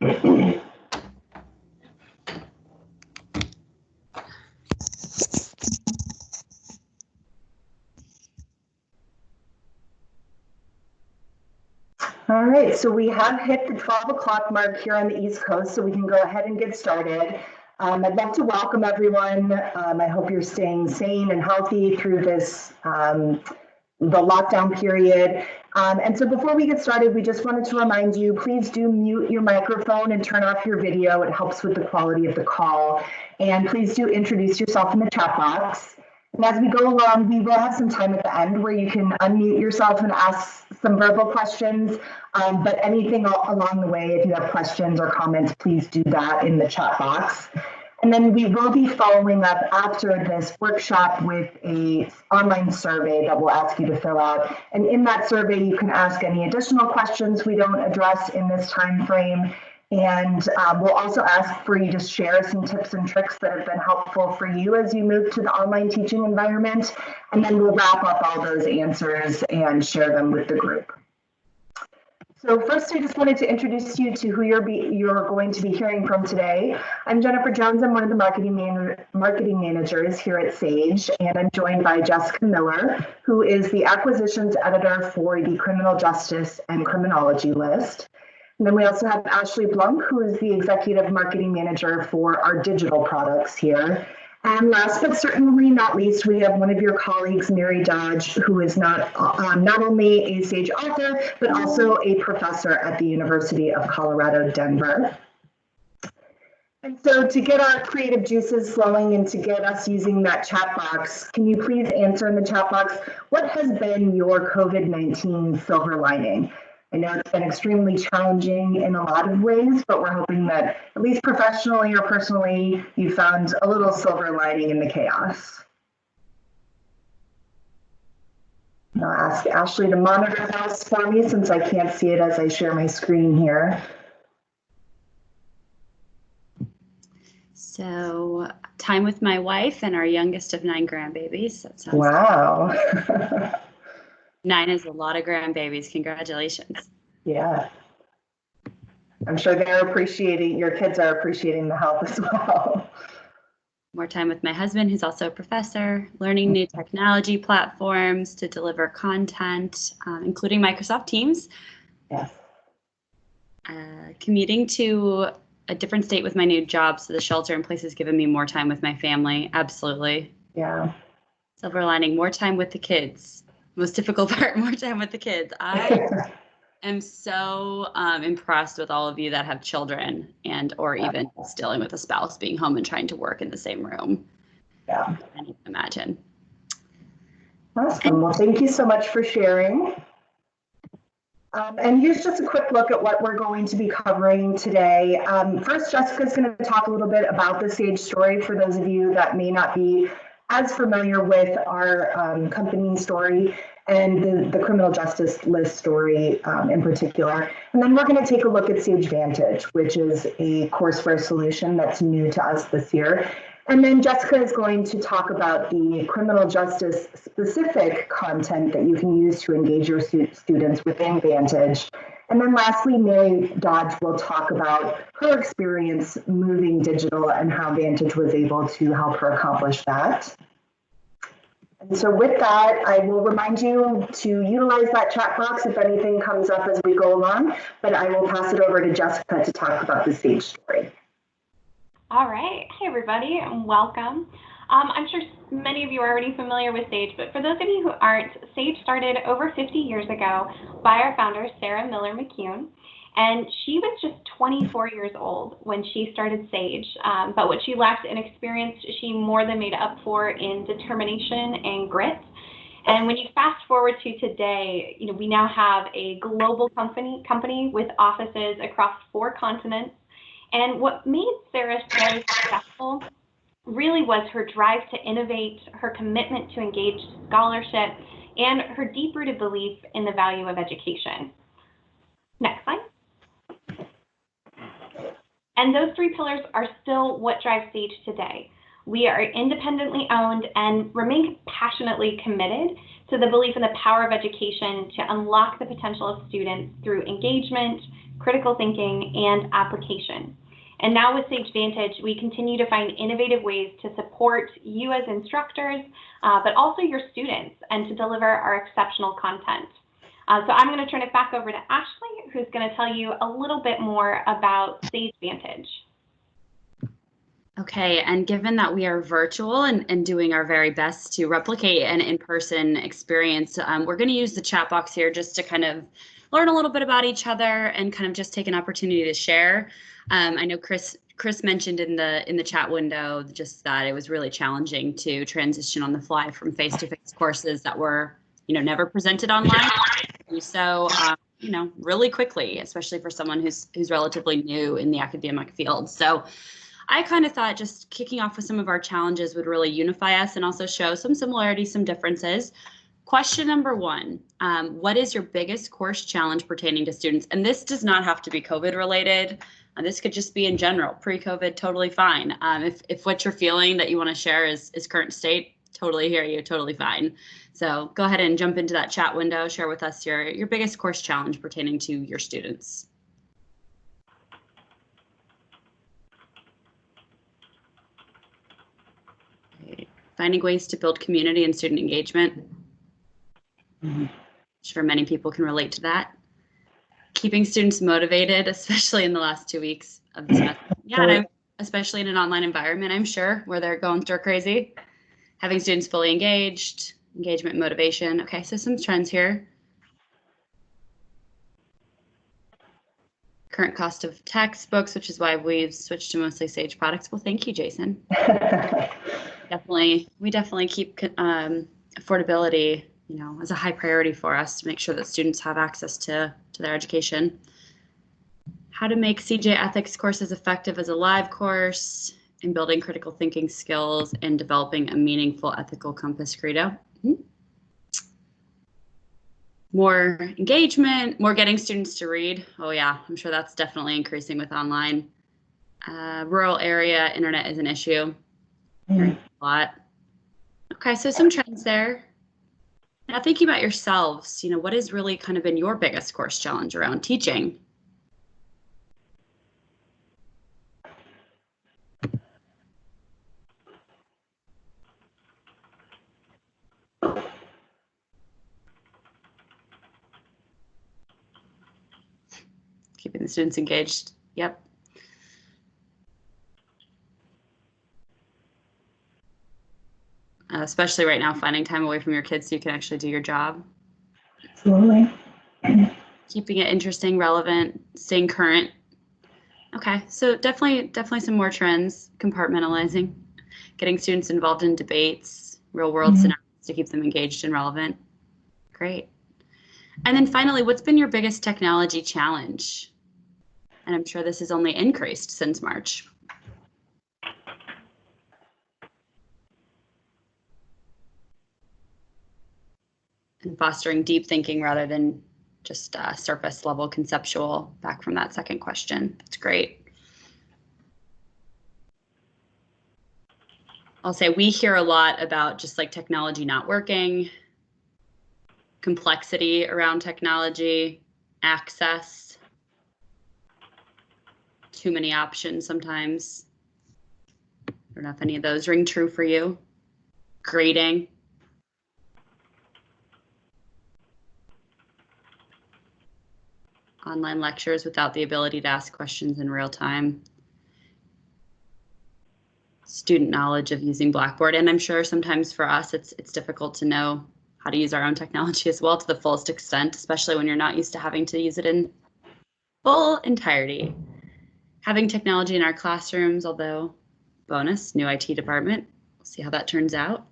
All right, so we have hit the 12 o'clock mark here on the East Coast, so we can go ahead and get started. I'd love to welcome everyone. I hope you're staying sane and healthy through this the lockdown period. And so before we get started, we just wanted to remind you, please do mute your microphone and turn off your video. It helps with the quality of the call. And please do introduce yourself in the chat box. And as we go along, we will have some time at the end where you can unmute yourself and ask some verbal questions. But anything along the way, if you have questions or comments, please do that in the chat box. And then we will be following up after this workshop with an online survey that we'll ask you to fill out. And in that survey, you can ask any additional questions we don't address in this time frame. And we'll also ask for you to share some tips and tricks that have been helpful for you as you move to the online teaching environment. And then we'll wrap up all those answers and share them with the group. So first, I just wanted to introduce you to who you're going to be hearing from today. I'm Jennifer Jones. I'm one of the marketing managers here at SAGE, and I'm joined by Jessica Miller, who is the acquisitions editor for the Criminal Justice and Criminology list. And then we also have Ashley Blunk, who is the executive marketing manager for our digital products here. And last but certainly not least, we have one of your colleagues, Mary Dodge, who is not only a SAGE author, but also a professor at the University of Colorado, Denver. And so to get our creative juices flowing and to get us using that chat box, can you please answer in the chat box, what has been your COVID-19 silver lining? I know it's been extremely challenging in a lot of ways, but we're hoping that at least professionally or personally, you found a little silver lining in the chaos. I'll ask Ashley to monitor this for me since I can't see it as I share my screen here. So time with my wife and our youngest of 9 grandbabies. That sounds wow. 9 is a lot of grandbabies. Congratulations. Yeah. I'm sure they're appreciating, your kids are appreciating the help as well. More time with my husband, who's also a professor, learning new technology platforms to deliver content, including Microsoft Teams. Yes. Commuting to a different state with my new job, so the shelter in place has given me more time with my family. Absolutely. Yeah. Silver lining, more time with the kids. Most difficult part, more time with the kids. I am so impressed with all of you that have children and or even just dealing with a spouse being home and trying to work in the same room. Yeah. I can't even imagine. Awesome. Well, thank you so much for sharing. And here's just a quick look at what we're going to be covering today. First, Jessica's going to talk a little bit about the SAGE story for those of you that may not be as familiar with our company story and the criminal justice list story in particular. And then we're going to take a look at SAGE Vantage, which is a courseware solution that's new to us this year. And then Jessica is going to talk about the criminal justice specific content that you can use to engage your students within Vantage. And then lastly, Mary Dodge will talk about her experience moving digital and how Vantage was able to help her accomplish that. And so with that, I will remind you to utilize that chat box if anything comes up as we go along, but I will pass it over to Jessica to talk about the SAGE story. All right. Hey, everybody, and welcome. I'm sure many of you are already familiar with SAGE, but for those of you who aren't, SAGE started over 50 years ago by our founder, Sarah Miller McCune, and she was just 24 years old when she started SAGE. But what she lacked in experience, she more than made up for in determination and grit. And when you fast forward to today, we now have a global company with offices across 4 continents. And what made Sarah so successful really was her drive to innovate, her commitment to engage scholarship, and her deep-rooted belief in the value of education. Next slide. And those 3 pillars are still what drives SAGE today. We are independently owned and remain passionately committed to the belief in the power of education to unlock the potential of students through engagement, critical thinking, and application. And now with SAGE Vantage, we continue to find innovative ways to support you as instructors, but also your students, and to deliver our exceptional content. So I'm going to turn it back over to Ashley, who's going to tell you a little bit more about SAGE Vantage. Okay, and given that we are virtual and doing our very best to replicate an in-person experience, we're going to use the chat box here just to kind of learn a little bit about each other and kind of just take an opportunity to share. I know Chris mentioned in the chat window just that it was really challenging to transition on the fly from face-to-face courses that were, never presented online. So, really quickly, especially for someone who's relatively new in the academic field. So I kind of thought just kicking off with some of our challenges would really unify us and also show some similarities, some differences. Question number 1, what is your biggest course challenge pertaining to students? And this does not have to be COVID related. This could just be in general, pre-COVID, totally fine. If what you're feeling that you want to share is current state, totally hear you, totally fine. So go ahead and jump into that chat window, share with us your biggest course challenge pertaining to your students. Finding ways to build community and student engagement. I'm sure many people can relate to that. Keeping students motivated, especially in the last 2 weeks of the semester. Yeah, especially in an online environment, I'm sure, where they're going stir crazy. Having students fully engaged, engagement, motivation. Okay, so some trends here. Current cost of textbooks, which is why we've switched to mostly SAGE products. Well, thank you, Jason. We definitely keep affordability, as a high priority for us to make sure that students have access to their education. How to make CJ ethics courses effective as a live course, in building critical thinking skills and developing a meaningful ethical compass credo. More engagement, more getting students to read. Oh yeah, I'm sure that's definitely increasing with online. Rural area, internet is an issue. A lot. Okay, so some trends there. Now thinking about yourselves, what has really kind of been your biggest course challenge around teaching? Keeping the students engaged. Yep. Especially right now, finding time away from your kids so you can actually do your job. Absolutely. Keeping it interesting, relevant, staying current. Okay, so definitely some more trends. Compartmentalizing, getting students involved in debates, real world scenarios to keep them engaged and relevant. Great. And then finally, what's been your biggest technology challenge? And I'm sure this has only increased since March. And fostering deep thinking rather than just surface level conceptual, back from that second question. That's great. I'll say we hear a lot about just like technology not working, complexity around technology, access, too many options sometimes. I don't know if any of those ring true for you. Grading. Online lectures without the ability to ask questions in real time. Student knowledge of using Blackboard. And I'm sure sometimes for us, it's difficult to know how to use our own technology as well to the fullest extent, especially when you're not used to having to use it in full entirety. Having technology in our classrooms, although bonus, new IT department, we'll see how that turns out.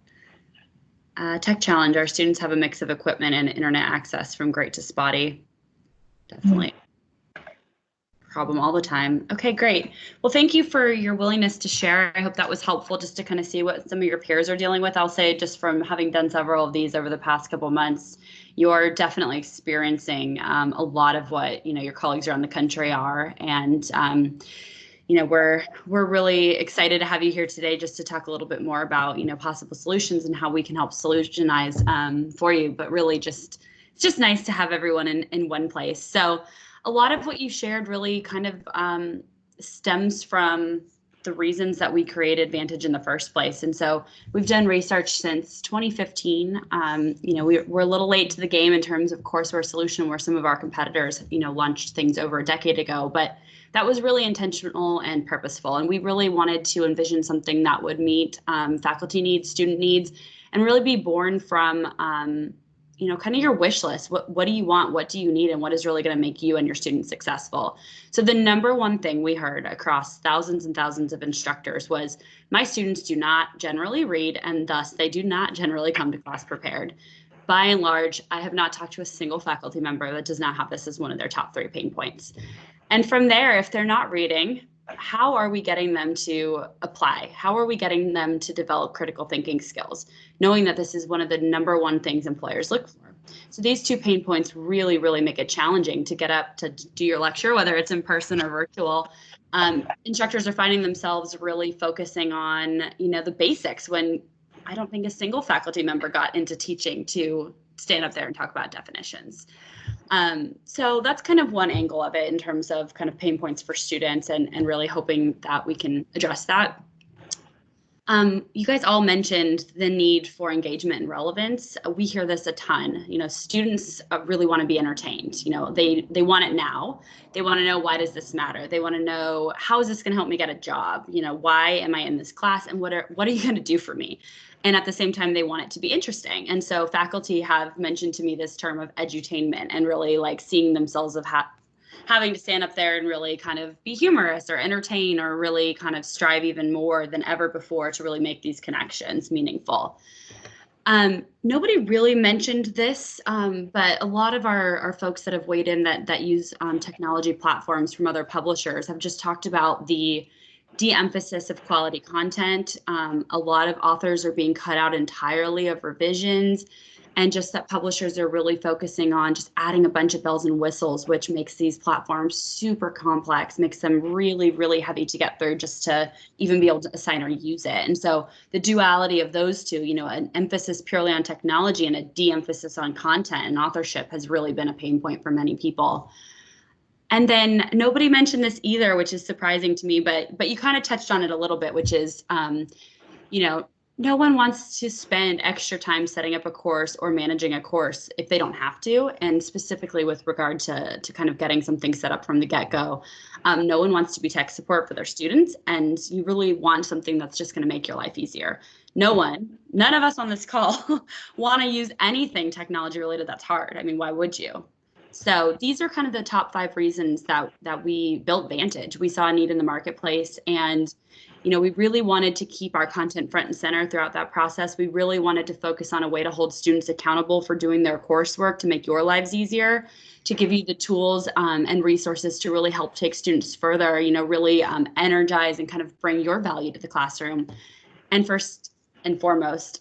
Tech challenge, our students have a mix of equipment and internet access from great to spotty. Definitely problem all the time. Okay, great. Well, thank you for your willingness to share. I hope that was helpful just to kind of see what some of your peers are dealing with. I'll say just from having done several of these over the past couple months, you're definitely experiencing a lot of what your colleagues around the country are. And we're really excited to have you here today just to talk a little bit more about possible solutions and how we can help solutionize for you. But really it's just nice to have everyone in one place. So a lot of what you shared really kind of stems from the reasons that we created Vantage in the first place. And so we've done research since 2015. We're a little late to the game in terms of courseware solution, where some of our competitors, launched things over a decade ago, but that was really intentional and purposeful. And we really wanted to envision something that would meet faculty needs, student needs, and really be born from kind of your wish list. What do you want? What do you need? And what is really going to make you and your students successful? So the number one thing we heard across thousands and thousands of instructors was, my students do not generally read, and thus they do not generally come to class prepared. By and large, I have not talked to a single faculty member that does not have this as one of their top 3 pain points. And from there, if they're not reading, how are we getting them to apply? How are we getting them to develop critical thinking skills, knowing that this is one of the number one things employers look for? So these 2 pain points really, really make it challenging to get up to do your lecture, whether it's in person or virtual. Instructors are finding themselves really focusing on, the basics, when I don't think a single faculty member got into teaching to stand up there and talk about definitions. So that's kind of one angle of it in terms of kind of pain points for students, and really hoping that we can address that. You guys all mentioned the need for engagement and relevance. We hear this a ton. Students really want to be entertained. They want it now. They want to know, why does this matter? They want to know, how is this going to help me get a job? Why am I in this class? And what are you going to do for me? And at the same time, they want it to be interesting. And so faculty have mentioned to me this term of edutainment, and really like seeing themselves of having to stand up there and really kind of be humorous or entertain, or really kind of strive even more than ever before to really make these connections meaningful. Nobody really mentioned this, but a lot of our folks that have weighed in that use technology platforms from other publishers have just talked about the de-emphasis of quality content. A lot of authors are being cut out entirely of revisions, and just that publishers are really focusing on just adding a bunch of bells and whistles, which makes these platforms super complex, makes them really, really heavy to get through just to even be able to assign or use it. And so the duality of those two, an emphasis purely on technology and a de-emphasis on content and authorship, has really been a pain point for many people. And then nobody mentioned this either, which is surprising to me, but you kind of touched on it a little bit, which is, no one wants to spend extra time setting up a course or managing a course if they don't have to. And specifically with regard to kind of getting something set up from the get-go, no one wants to be tech support for their students, and you really want something that's just going to make your life easier. None of us on this call want to use anything technology related that's hard. I mean, why would you? So these are kind of the top 5 reasons that we built Vantage. We saw a need in the marketplace, and we really wanted to keep our content front and center throughout that process. We really wanted to focus on a way to hold students accountable for doing their coursework, to make your lives easier, to give you the tools and resources to really help take students further, really energize and kind of bring your value to the classroom. And first and foremost,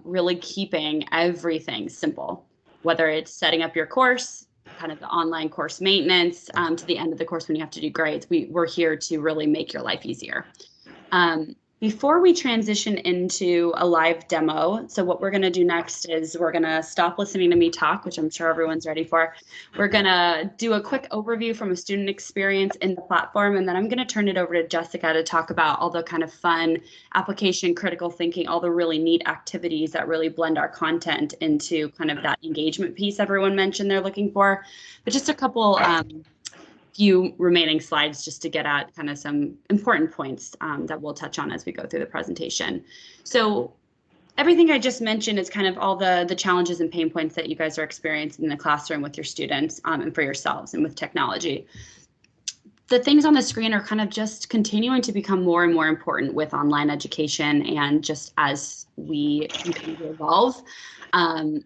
really keeping everything simple, whether it's setting up your course, kind of the online course maintenance, to the end of the course when you have to do grades. We're here to really make your life easier. Before we transition into a live demo, so what we're going to do next is we're going to stop listening to me talk, which I'm sure everyone's ready for. We're going to do a quick overview from a student experience in the platform, and then I'm going to turn it over to Jessica to talk about all the kind of fun application, critical thinking, all the really neat activities that really blend our content into kind of that engagement piece everyone mentioned they're looking for. But just a couple few remaining slides just to get at kind of some important points that we'll touch on as we go through the presentation. So everything I just mentioned is kind of all the challenges and pain points that you guys are experiencing in the classroom with your students and for yourselves and with technology. The things on the screen are kind of just continuing to become more and more important with online education and just as we continue to evolve.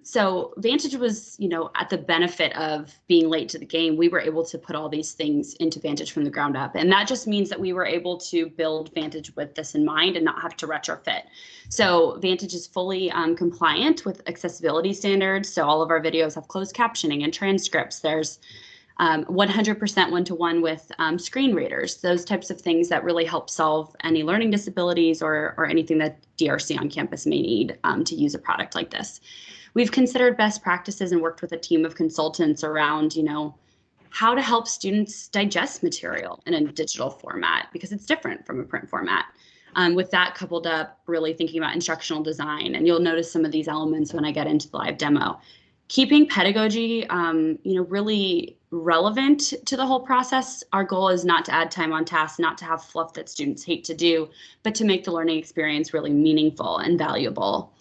So Vantage was, at the benefit of being late to the game, we were able to put all these things into Vantage from the ground up. And that just means that we were able to build Vantage with this in mind and not have to retrofit. So Vantage is fully compliant with accessibility standards. So all of our videos have closed captioning and transcripts. There's 100% one-to-one with screen readers, those types of things that really help solve any learning disabilities or anything that DRC on campus may need to use a product like this. We've considered best practices and worked with a team of consultants around, how to help students digest material in a digital format, because it's different from a print format. With that coupled up, really thinking about instructional design, and you'll notice some of these elements when I get into the live demo. Keeping pedagogy, really relevant to the whole process. Our goal is not to add time on task, not to have fluff that students hate to do, but to make the learning experience really meaningful and valuable.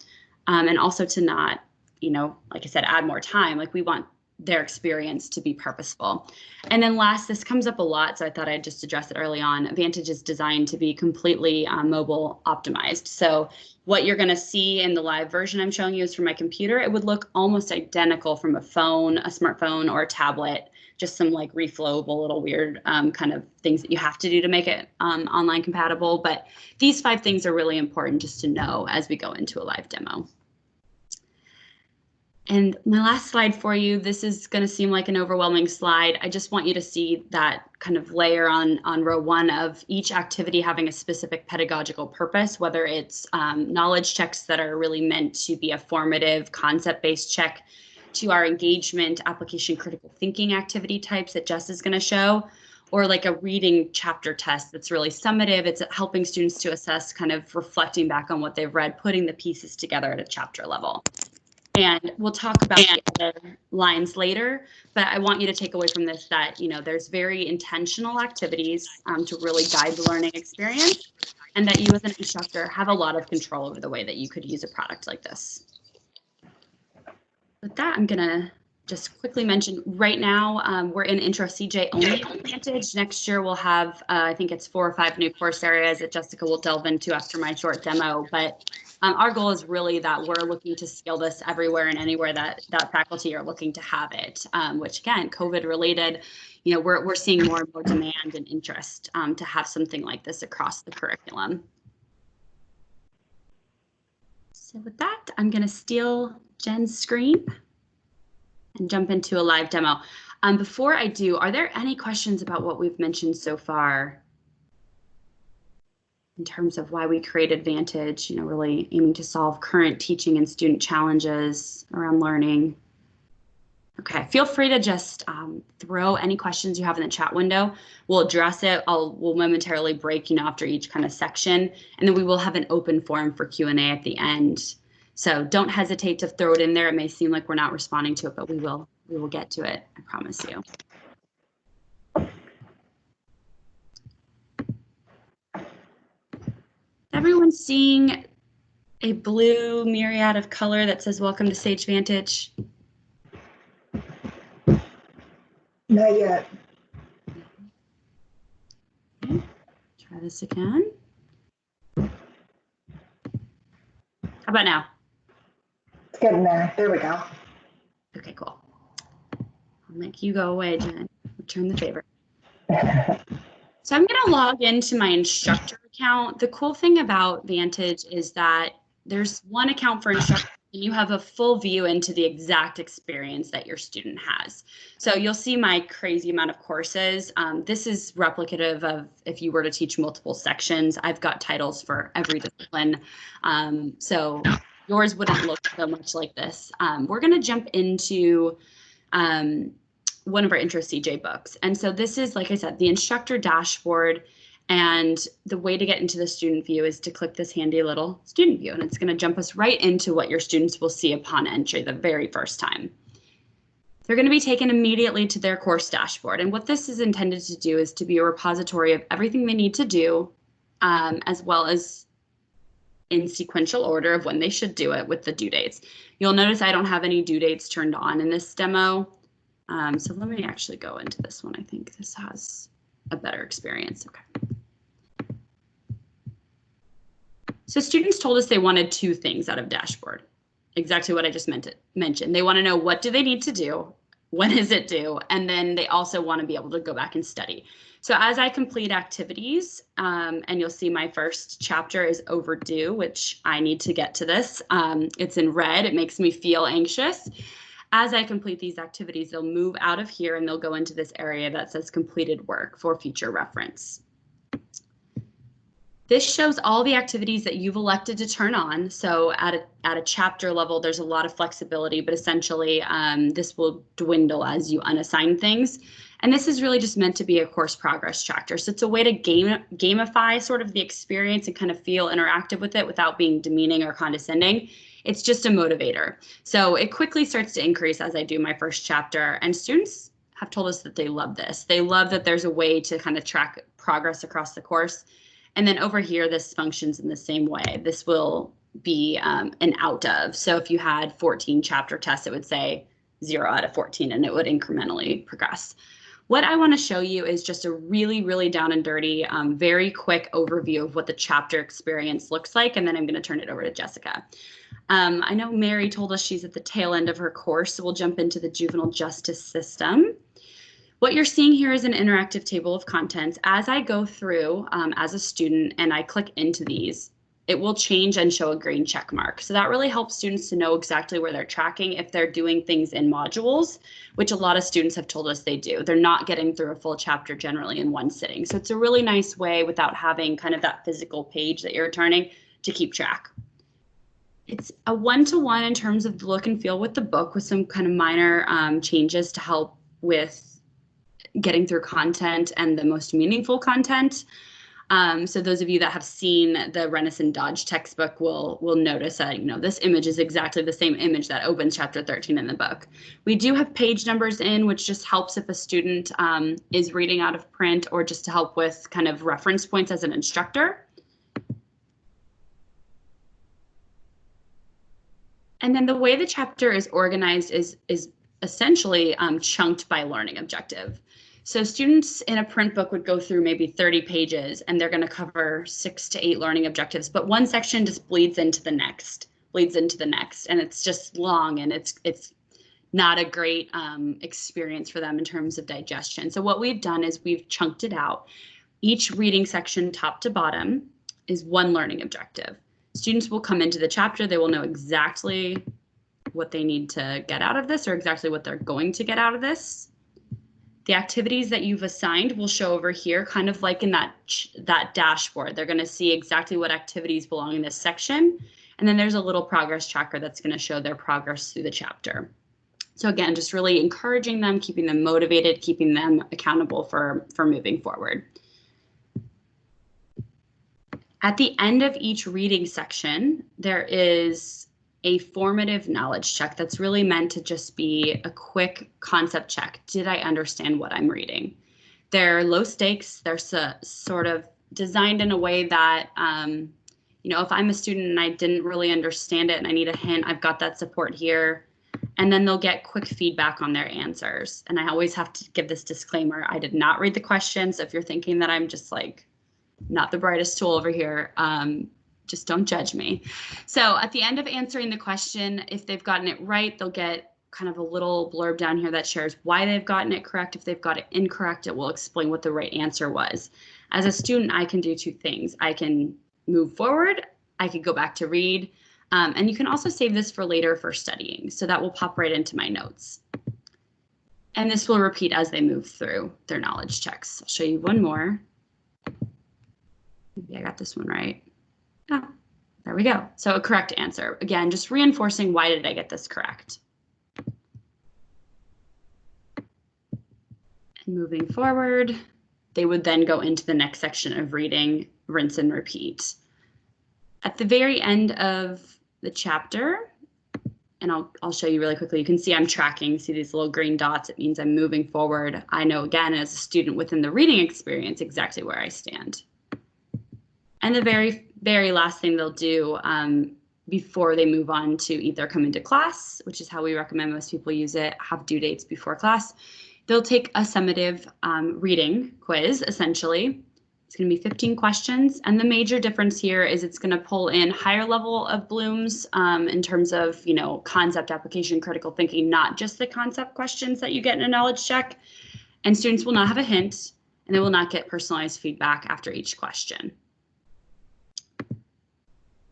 And also to not, like I said, add more time. Like, we want their experience to be purposeful. And then last, this comes up a lot, so I thought I'd just address it early on. Vantage is designed to be completely mobile optimized. So what you're going to see in the live version I'm showing you is from my computer. It would look almost identical from a phone, a smartphone, or a tablet. Just some like reflowable little weird kind of things that you have to do to make it online compatible. But these 5 things are really important just to know as we go into a live demo. And my last slide for you, this is going to seem like an overwhelming slide. I just want you to see that kind of layer on row 1 of each activity having a specific pedagogical purpose, whether it's knowledge checks that are really meant to be a formative concept-based check, to our engagement, application, critical thinking activity types that Jess is going to show, or like a reading chapter test that's really summative. It's helping students to assess, kind of reflecting back on what they've read, putting the pieces together at a chapter level. And we'll talk about the other lines later, but I want you to take away from this that, there's very intentional activities to really guide the learning experience, and that you as an instructor have a lot of control over the way that you could use a product like this. With that, I'm gonna just quickly mention right now, we're in Intro CJ only on Vantage. Next year we'll have, I think it's 4 or 5 new course areas that Jessica will delve into after my short demo, but our goal is really that we're looking to scale this everywhere and anywhere that faculty are looking to have it, which again, COVID related, we're seeing more and more demand and interest to have something like this across the curriculum. So with that, I'm going to steal Jen's screen and jump into a live demo. Before I do, are there any questions about what we've mentioned so far in terms of why we created Vantage, really aiming to solve current teaching and student challenges around learning? Okay, feel free to just throw any questions you have in the chat window. We'll address it. We'll momentarily break, after each kind of section, and then we will have an open forum for Q&A at the end. So don't hesitate to throw it in there. It may seem like we're not responding to it, but we will get to it, I promise you. Everyone's seeing a blue myriad of color that says welcome to SAGE Vantage? Not yet. Okay. Try this again. How about now? It's getting there. There we go. Okay, cool. I'll make you go away, Jen. Return the favor. So I'm going to log into my instructor account. The cool thing about Vantage is that there's one account for instructor, and you have a full view into the exact experience that your student has. So you'll see my crazy amount of courses. This is replicative of if you were to teach multiple sections. I've got titles for every discipline. So yours wouldn't look so much like this. We're going to jump into one of our Intro CJ books. And so this is, like I said, the Instructor Dashboard. And the way to get into the student view is to click this handy little student view, and it's going to jump us right into what your students will see upon entry the very first time. They're going to be taken immediately to their course dashboard. And what this is intended to do is to be a repository of everything they need to do, as well as in sequential order of when they should do it with the due dates. You'll notice I don't have any due dates turned on in this demo. So let me actually go into this one. I think this has a better experience. Okay. So students told us they wanted 2 things out of dashboard. Exactly what I just mentioned. They want to know, what do they need to do? When is it due? And then they also want to be able to go back and study. So as I complete activities, and you'll see my first chapter is overdue, which I need to get to this. It's in red. It makes me feel anxious. As I complete these activities, they'll move out of here and they'll go into this area that says completed work for future reference. This shows all the activities that you've elected to turn on. So at a chapter level, there's a lot of flexibility, but essentially this will dwindle as you unassign things. And this is really just meant to be a course progress tracker. So it's a way to gamify sort of the experience and kind of feel interactive with it without being demeaning or condescending. It's just a motivator. So it quickly starts to increase as I do my first chapter, and students have told us that they love this. They love that there's a way to kind of track progress across the course. And then over here, this functions in the same way. This will be an out of. So if you had 14 chapter tests, it would say 0 out of 14, and it would incrementally progress. What I want to show you is just a really, really down and dirty, very quick overview of what the chapter experience looks like, and then I'm going to turn it over to Jessica. I know Mary told us she's at the tail end of her course, so we'll jump into the juvenile justice system. What you're seeing here is an interactive table of contents. As I go through as a student and I click into these, it will change and show a green check mark. So that really helps students to know exactly where they're tracking if they're doing things in modules, which a lot of students have told us they do. They're not getting through a full chapter generally in one sitting. So it's a really nice way without having kind of that physical page that you're turning to keep track. It's a one-to-one in terms of the look and feel with the book, with some kind of minor changes to help with getting through content and the most meaningful content. So those of you that have seen the Renison Dodge textbook will notice that, this image is exactly the same image that opens chapter 13 in the book. We do have page numbers in, which just helps if a student is reading out of print, or just to help with kind of reference points as an instructor. And then the way the chapter is organized is essentially chunked by learning objective. So students in a print book would go through maybe 30 pages, and they're going to cover 6 to 8 learning objectives, but one section just bleeds into the next, and it's just long, and it's not a great experience for them in terms of digestion. So what we've done is we've chunked it out. Each reading section, top to bottom, is one learning objective. Students will come into the chapter, they will know exactly what they need to get out of this, or exactly what they're going to get out of this. The activities that you've assigned will show over here, kind of like in that dashboard. They're going to see exactly what activities belong in this section. And then there's a little progress tracker that's going to show their progress through the chapter. So again, just really encouraging them, keeping them motivated, keeping them accountable for moving forward. At the end of each reading section, there is a formative knowledge check that's really meant to just be a quick concept check. Did I understand what I'm reading? They're low stakes. They're sort of designed in a way that, if I'm a student and I didn't really understand it and I need a hint, I've got that support here. And then they'll get quick feedback on their answers. And I always have to give this disclaimer. I did not read the questions. If you're thinking that I'm just like not the brightest tool over here, just don't judge me. So at the end of answering the question, if they've gotten it right, they'll get kind of a little blurb down here that shares why they've gotten it correct. If they've got it incorrect, it will explain what the right answer was. As a student, I can do 2 things. I can move forward, I could go back to read, and you can also save this for later for studying. So that will pop right into my notes. And this will repeat as they move through their knowledge checks. I'll show you one more. Maybe I got this one right. Oh, there we go. So a correct answer. Again, just reinforcing, why did I get this correct? And moving forward, they would then go into the next section of reading, rinse and repeat. At the very end of the chapter, and I'll show you really quickly, you can see I'm tracking, see these little green dots, it means I'm moving forward. I know, again, as a student within the reading experience, exactly where I stand. And the very, very last thing they'll do before they move on to either come into class, which is how we recommend most people use it, have due dates before class, they'll take a summative reading quiz, essentially. It's going to be 15 questions. And the major difference here is it's going to pull in higher level of blooms in terms of, concept, application, critical thinking, not just the concept questions that you get in a knowledge check. And students will not have a hint, and they will not get personalized feedback after each question.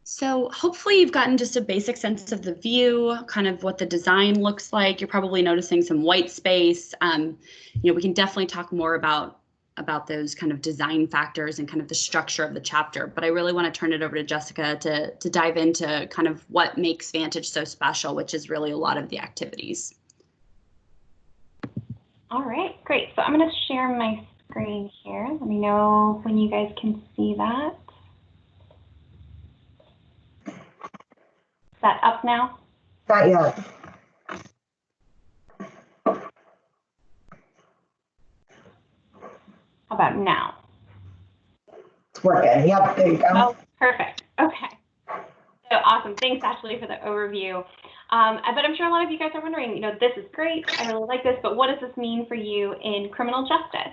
So hopefully you've gotten just a basic sense of the view, kind of what the design looks like. You're probably noticing some white space. We can definitely talk more about those kind of design factors and kind of the structure of the chapter. But I really want to turn it over to Jessica to dive into kind of what makes Vantage so special, which is really a lot of the activities. All right, great. So I'm going to share my screen here. Let me know when you guys can see that. Is that up now? Not yet. How about now? It's working. Yep, there you go. Oh, perfect. Okay. So awesome. Thanks, Ashley, for the overview. But I'm sure a lot of you guys are wondering, this is great. I really like this, but what does this mean for you in criminal justice?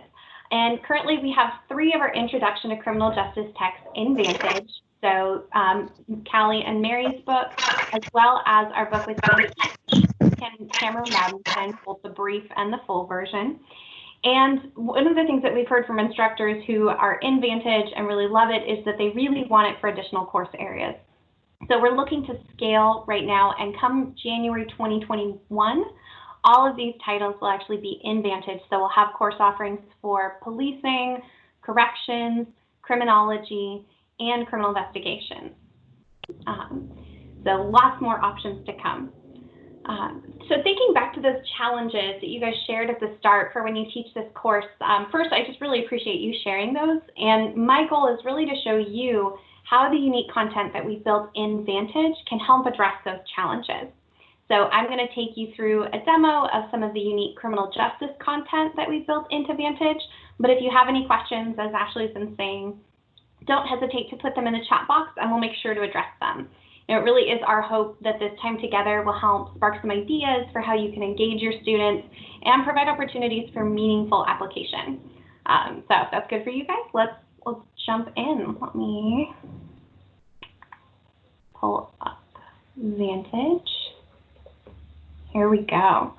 And currently we have 3 of our Introduction to Criminal Justice texts in Vantage. So Callie and Mary's book, as well as our book with Cameron Madison, both the brief and the full version. And one of the things that we've heard from instructors who are in Vantage and really love it is that they really want it for additional course areas. So we're looking to scale right now, and come January 2021, all of these titles will actually be in Vantage. So we'll have course offerings for policing, corrections, criminology, and criminal investigations. So lots more options to come. So thinking back to those challenges that you guys shared at the start for when you teach this course, first, I just really appreciate you sharing those. And my goal is really to show you how the unique content that we built in Vantage can help address those challenges. So I'm going to take you through a demo of some of the unique criminal justice content that we've built into Vantage. But if you have any questions, as Ashley's been saying, don't hesitate to put them in the chat box and we'll make sure to address them. It really is our hope that this time together will help spark some ideas for how you can engage your students and provide opportunities for meaningful application. So if that's good for you guys, let's jump in. Let me pull up Vantage. Here we go.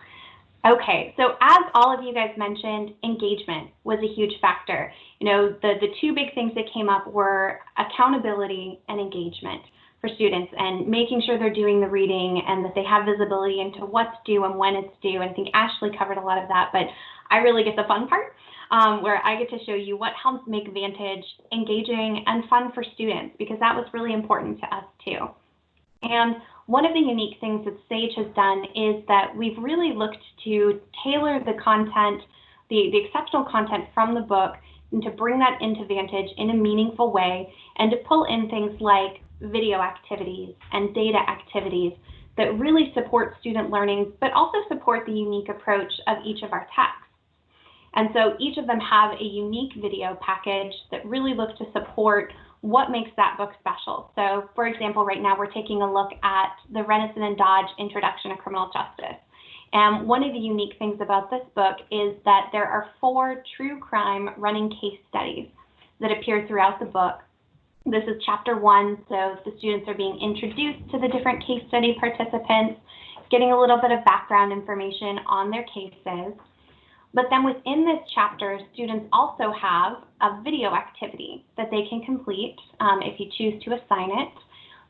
Okay, so as all of you guys mentioned, engagement was a huge factor. The 2 big things that came up were accountability and engagement for students, and making sure they're doing the reading and that they have visibility into what's due and when it's due. And I think Ashley covered a lot of that, but I really get the fun part where I get to show you what helps make Vantage engaging and fun for students, because that was really important to us too. And one of the unique things that SAGE has done is that we've really looked to tailor the content, the exceptional content from the book, and to bring that into Vantage in a meaningful way, and to pull in things like video activities and data activities that really support student learning, but also support the unique approach of each of our texts. And so each of them have a unique video package that really looks to support what makes that book special. So for example, right now we're taking a look at the Renison and Dodge Introduction to Criminal Justice. And one of the unique things about this book is that there are 4 true crime running case studies that appear throughout the book. This is chapter 1, so the students are being introduced to the different case study participants, getting a little bit of background information on their cases. But then within this chapter, students also have a video activity that they can complete if you choose to assign it,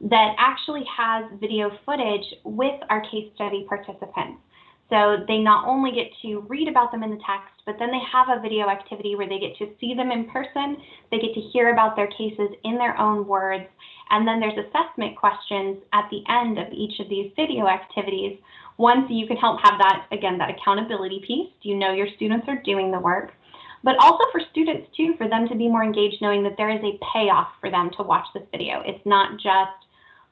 that actually has video footage with our case study participants. So they not only get to read about them in the text, but then they have a video activity where they get to see them in person, they get to hear about their cases in their own words, and then there's assessment questions at the end of each of these video activities. One, so you can help have that, again, that accountability piece. Do you know your students are doing the work? But also for students too, for them to be more engaged, knowing that there is a payoff for them to watch this video. It's not just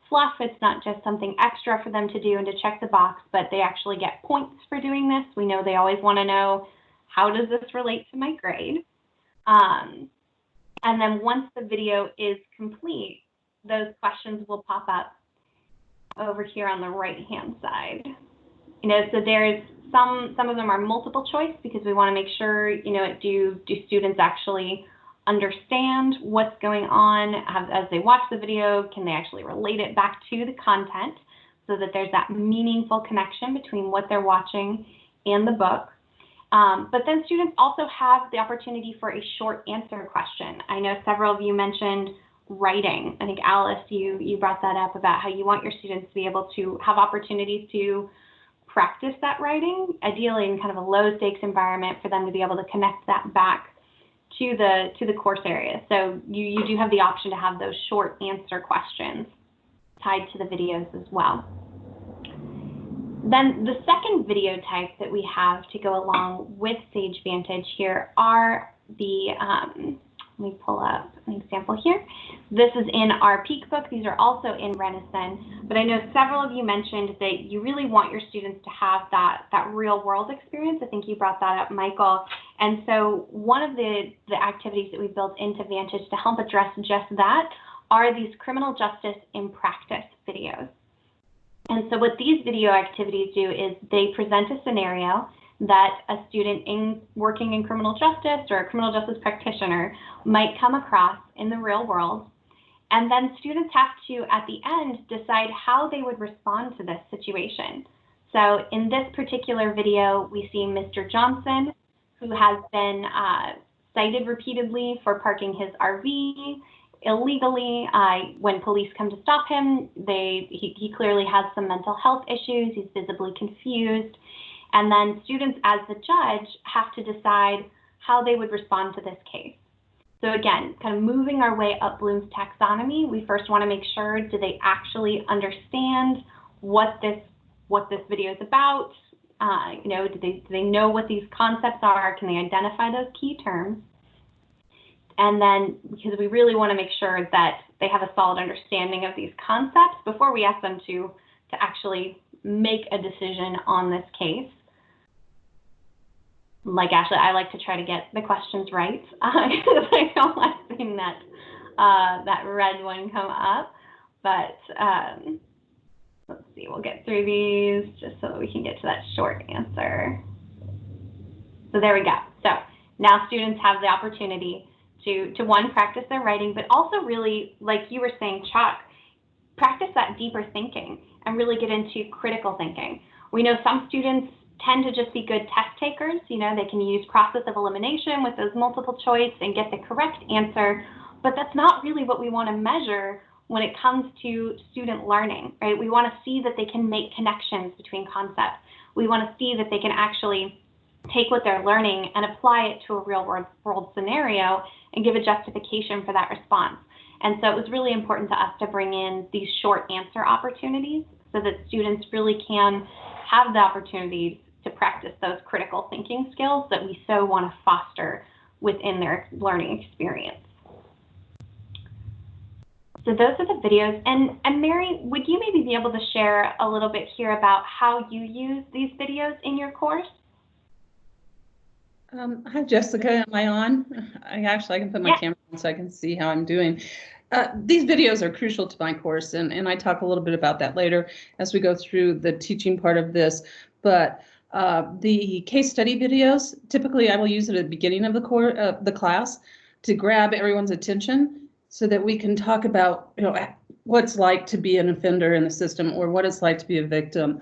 fluff, it's not just something extra for them to do and to check the box, but they actually get points for doing this. We know they always want to know, how does this relate to my grade? And then once the video is complete, those questions will pop up over here on the right-hand side. So there's some of them are multiple choice, because we want to make sure, do students actually understand what's going on as they watch the video? Can they actually relate it back to the content so that there's that meaningful connection between what they're watching and the book? But then students also have the opportunity for a short answer question. I know several of you mentioned writing. I think Alice, you brought that up about how you want your students to be able to have opportunities to practice that writing, ideally in kind of a low stakes environment, for them to be able to connect that back to the course area. So you do have the option to have those short answer questions tied to the videos as well. Then the second video type that we have to go along with SAGE Vantage here are the, let me pull up an example here. This is in our Peak book. These are also in Renison, but I know several of you mentioned that you really want your students to have that real world experience. I think you brought that up, Michael. And so one of the activities that we built into Vantage to help address just that are these criminal justice in practice videos. And so what these video activities do is they present a scenario that a student working in criminal justice or a criminal justice practitioner might come across in the real world. And then students have to, at the end, decide how they would respond to this situation. So in this particular video, we see Mr. Johnson, who has been cited repeatedly for parking his RV illegally. When police come to stop him, he clearly has some mental health issues. He's visibly confused. And then students, as the judge, have to decide how they would respond to this case. So again, kind of moving our way up Bloom's taxonomy, we first want to make sure, do they actually understand what this video is about? Do they know what these concepts are? Can they identify those key terms? And then, because we really want to make sure that they have a solid understanding of these concepts before we ask them to actually make a decision on this case. Like Ashley, I like to try to get the questions right because I don't like seeing that red one come up. But let's see, we'll get through these just so that we can get to that short answer. So there we go. So now students have the opportunity to one, practice their writing, but also really, like you were saying, Chuck, practice that deeper thinking and really get into critical thinking. We know some students tend to just be good test takers. They can use process of elimination with those multiple choice and get the correct answer, but that's not really what we want to measure when it comes to student learning, right? We want to see that they can make connections between concepts. We want to see that they can actually take what they're learning and apply it to a real world scenario and give a justification for that response. And so it was really important to us to bring in these short answer opportunities so that students really can have the opportunity to practice those critical thinking skills that we so want to foster within their learning experience. So those are the videos. And Mary, would you maybe be able to share a little bit here about how you use these videos in your course? Hi, Jessica. Am I on? I can put my camera on so I can see how I'm doing. These videos are crucial to my course, and I talk a little bit about that later as we go through the teaching part of this. But the case study videos, typically I will use it at the beginning of the class to grab everyone's attention so that we can talk about what it's like to be an offender in the system or what it's like to be a victim.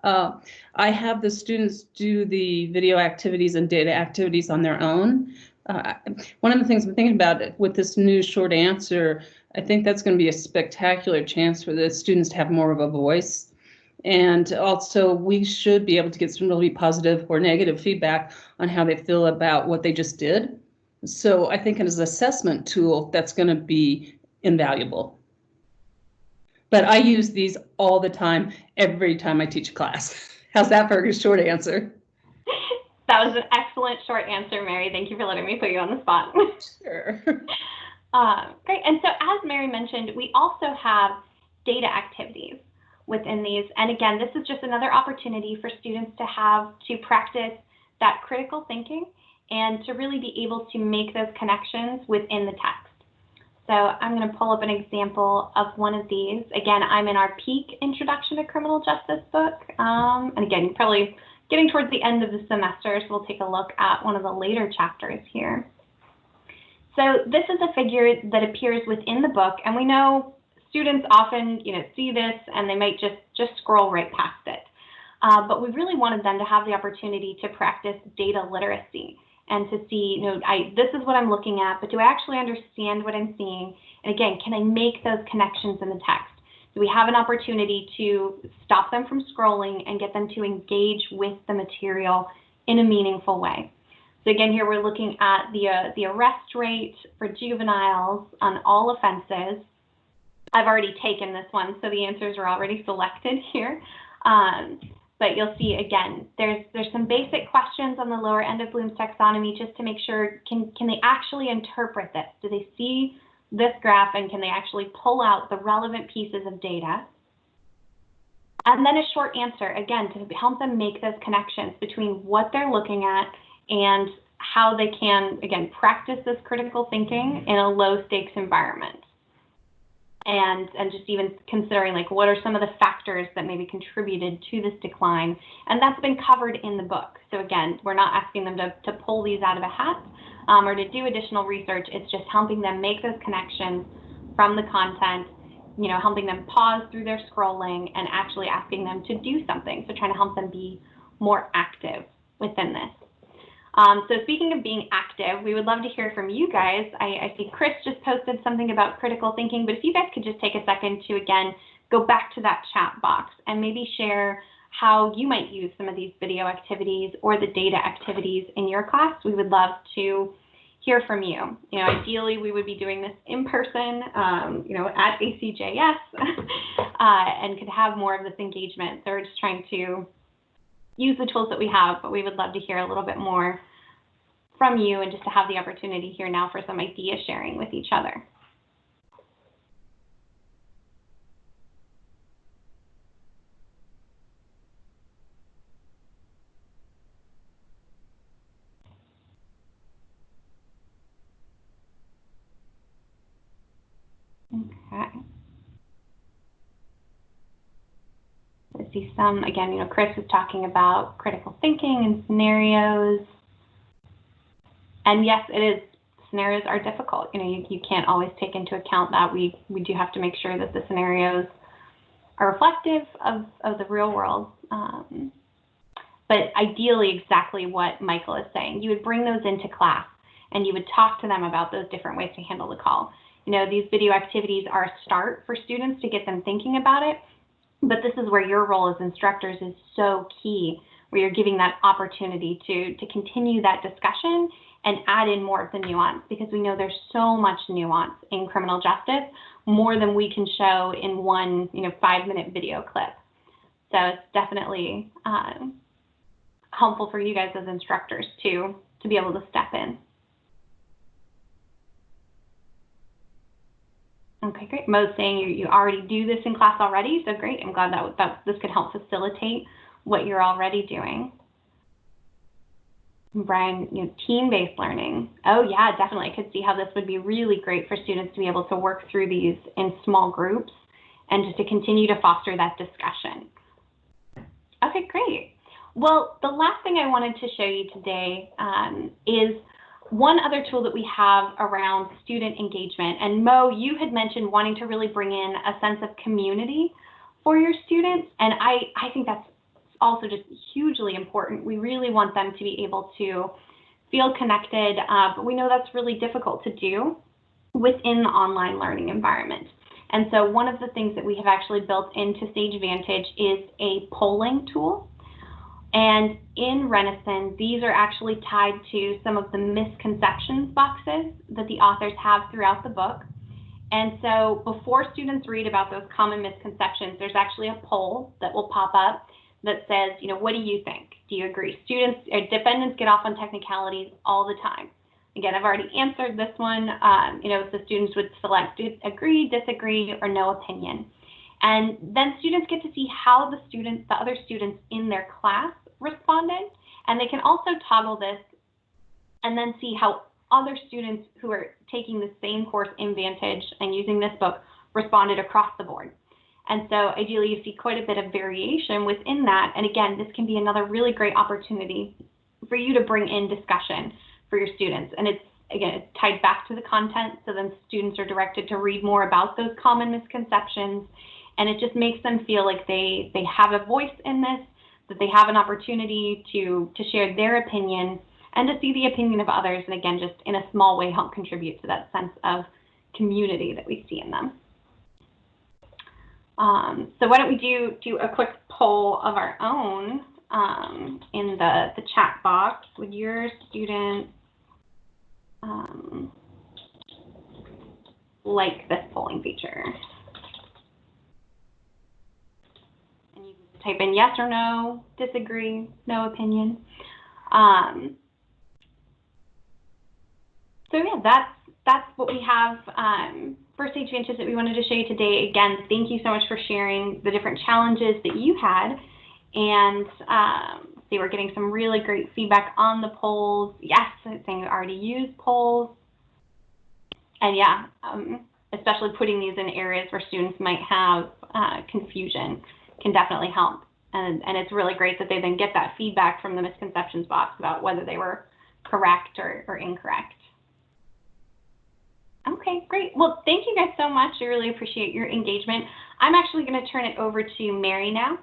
I have the students do the video activities and data activities on their own. One of the things I'm thinking about with this new short answer, I think that's going to be a spectacular chance for the students to have more of a voice. And also we should be able to get some really positive or negative feedback on how they feel about what they just did. So I think as an assessment tool, that's going to be invaluable. But I use these all the time, every time I teach a class. How's that for a short answer? That was an excellent short answer, Mary. Thank you for letting me put you on the spot. Sure. Great. And so as Mary mentioned, we also have data activities within these. And again, this is just another opportunity for students to practice that critical thinking and to really be able to make those connections within the text. So I'm going to pull up an example of one of these. Again, I'm in our Peak Introduction to Criminal Justice book. And again, you're probably getting towards the end of the semester, so we'll take a look at one of the later chapters here. So this is a figure that appears within the book, and we know students often see this and they might just scroll right past it. But we really wanted them to have the opportunity to practice data literacy and to see, this is what I'm looking at, but do I actually understand what I'm seeing? And again, can I make those connections in the text? So we have an opportunity to stop them from scrolling and get them to engage with the material in a meaningful way. So again, here we're looking at the arrest rate for juveniles on all offenses. I've already taken this one, so the answers are already selected here. But you'll see, again, there's some basic questions on the lower end of Bloom's taxonomy just to make sure, can they actually interpret this? Do they see this graph, and can they actually pull out the relevant pieces of data? And then a short answer, again, to help them make those connections between what they're looking at and how they can, again, practice this critical thinking in a low stakes environment. And just even considering, like, what are some of the factors that maybe contributed to this decline? And that's been covered in the book. So again, we're not asking them to pull these out of a hat or to do additional research. It's just helping them make those connections from the content, you know, helping them pause through their scrolling and actually asking them to do something. So trying to help them be more active within this. So speaking of being active, we would love to hear from you guys. I see Chris just posted something about critical thinking, but if you guys could just take a second to, again, go back to that chat box and maybe share how you might use some of these video activities or the data activities in your class. We would love to hear from you. You know, ideally, we would be doing this in person, you know, at ACJS, and could have more of this engagement. So we're just trying to use the tools that we have, but we would love to hear a little bit more from you and just to have the opportunity here now for some idea sharing with each other. Okay. I see some, again, you know, Chris was talking about critical thinking and scenarios. And yes, it is, scenarios are difficult. You know, you can't always take into account that. We do have to make sure that the scenarios are reflective of the real world. But ideally, exactly what Michael is saying, you would bring those into class and you would talk to them about those different ways to handle the call. You know, these video activities are a start for students to get them thinking about it. But this is where your role as instructors is so key, where you're giving that opportunity to continue that discussion and add in more of the nuance, because we know there's so much nuance in criminal justice, more than we can show in one, you know, 5-minute video clip. So it's definitely helpful for you guys as instructors to be able to step in. Okay, great. Mo's saying you already do this in class already, so great. I'm glad that this could help facilitate what you're already doing. Brian, you know, team-based learning. Oh yeah, definitely. I could see how this would be really great for students to be able to work through these in small groups and just to continue to foster that discussion. Okay, great. Well, the last thing I wanted to show you today is one other tool that we have around student engagement. And Mo, you had mentioned wanting to really bring in a sense of community for your students. And I think that's also just hugely important. We really want them to be able to feel connected, but we know that's really difficult to do within the online learning environment. And so one of the things that we have actually built into SAGE Vantage is a polling tool. And in Renison, these are actually tied to some of the misconceptions boxes that the authors have throughout the book. And so before students read about those common misconceptions, there's actually a poll that will pop up that says, you know, what do you think? Do you agree? Defendants get off on technicalities all the time. Again, I've already answered this one. You know, so students would select agree, disagree, or no opinion. And then students get to see how the other students in their class responded, and they can also toggle this and then see how other students who are taking the same course in Vantage and using this book responded across the board. And so ideally you see quite a bit of variation within that. And again, this can be another really great opportunity for you to bring in discussion for your students. And it's tied back to the content, so then students are directed to read more about those common misconceptions, and it just makes them feel like they have a voice in this, that they have an opportunity to share their opinion and to see the opinion of others, and again, just in a small way help contribute to that sense of community that we see in them. So why don't we do a quick poll of our own in the chat box. Would your students like this polling feature? And you can type in yes or no, disagree, no opinion. So yeah, that's what we have for SAGE Vantage that we wanted to show you today. Again, thank you so much for sharing the different challenges that you had. And see, we're getting some really great feedback on the polls. Yes, it's saying we already use polls. And yeah, especially putting these in areas where students might have confusion can definitely help. And it's really great that they then get that feedback from the misconceptions box about whether they were correct or incorrect. Okay, great. Well, thank you guys so much. I really appreciate your engagement. I'm actually going to turn it over to Mary now.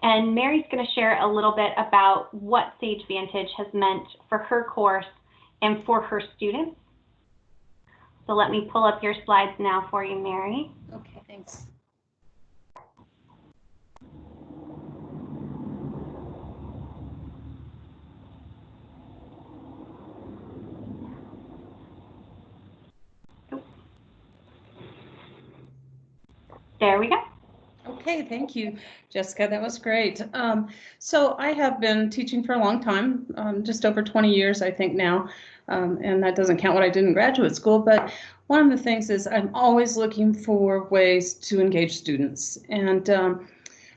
And Mary's going to share a little bit about what SAGE Vantage has meant for her course and for her students. So let me pull up your slides now for you, Mary. Okay, thanks. There we go. Okay, thank you, Jessica. That was great. So I have been teaching for a long time, just over 20 years, I think now, and that doesn't count what I did in graduate school. But one of the things is I'm always looking for ways to engage students. And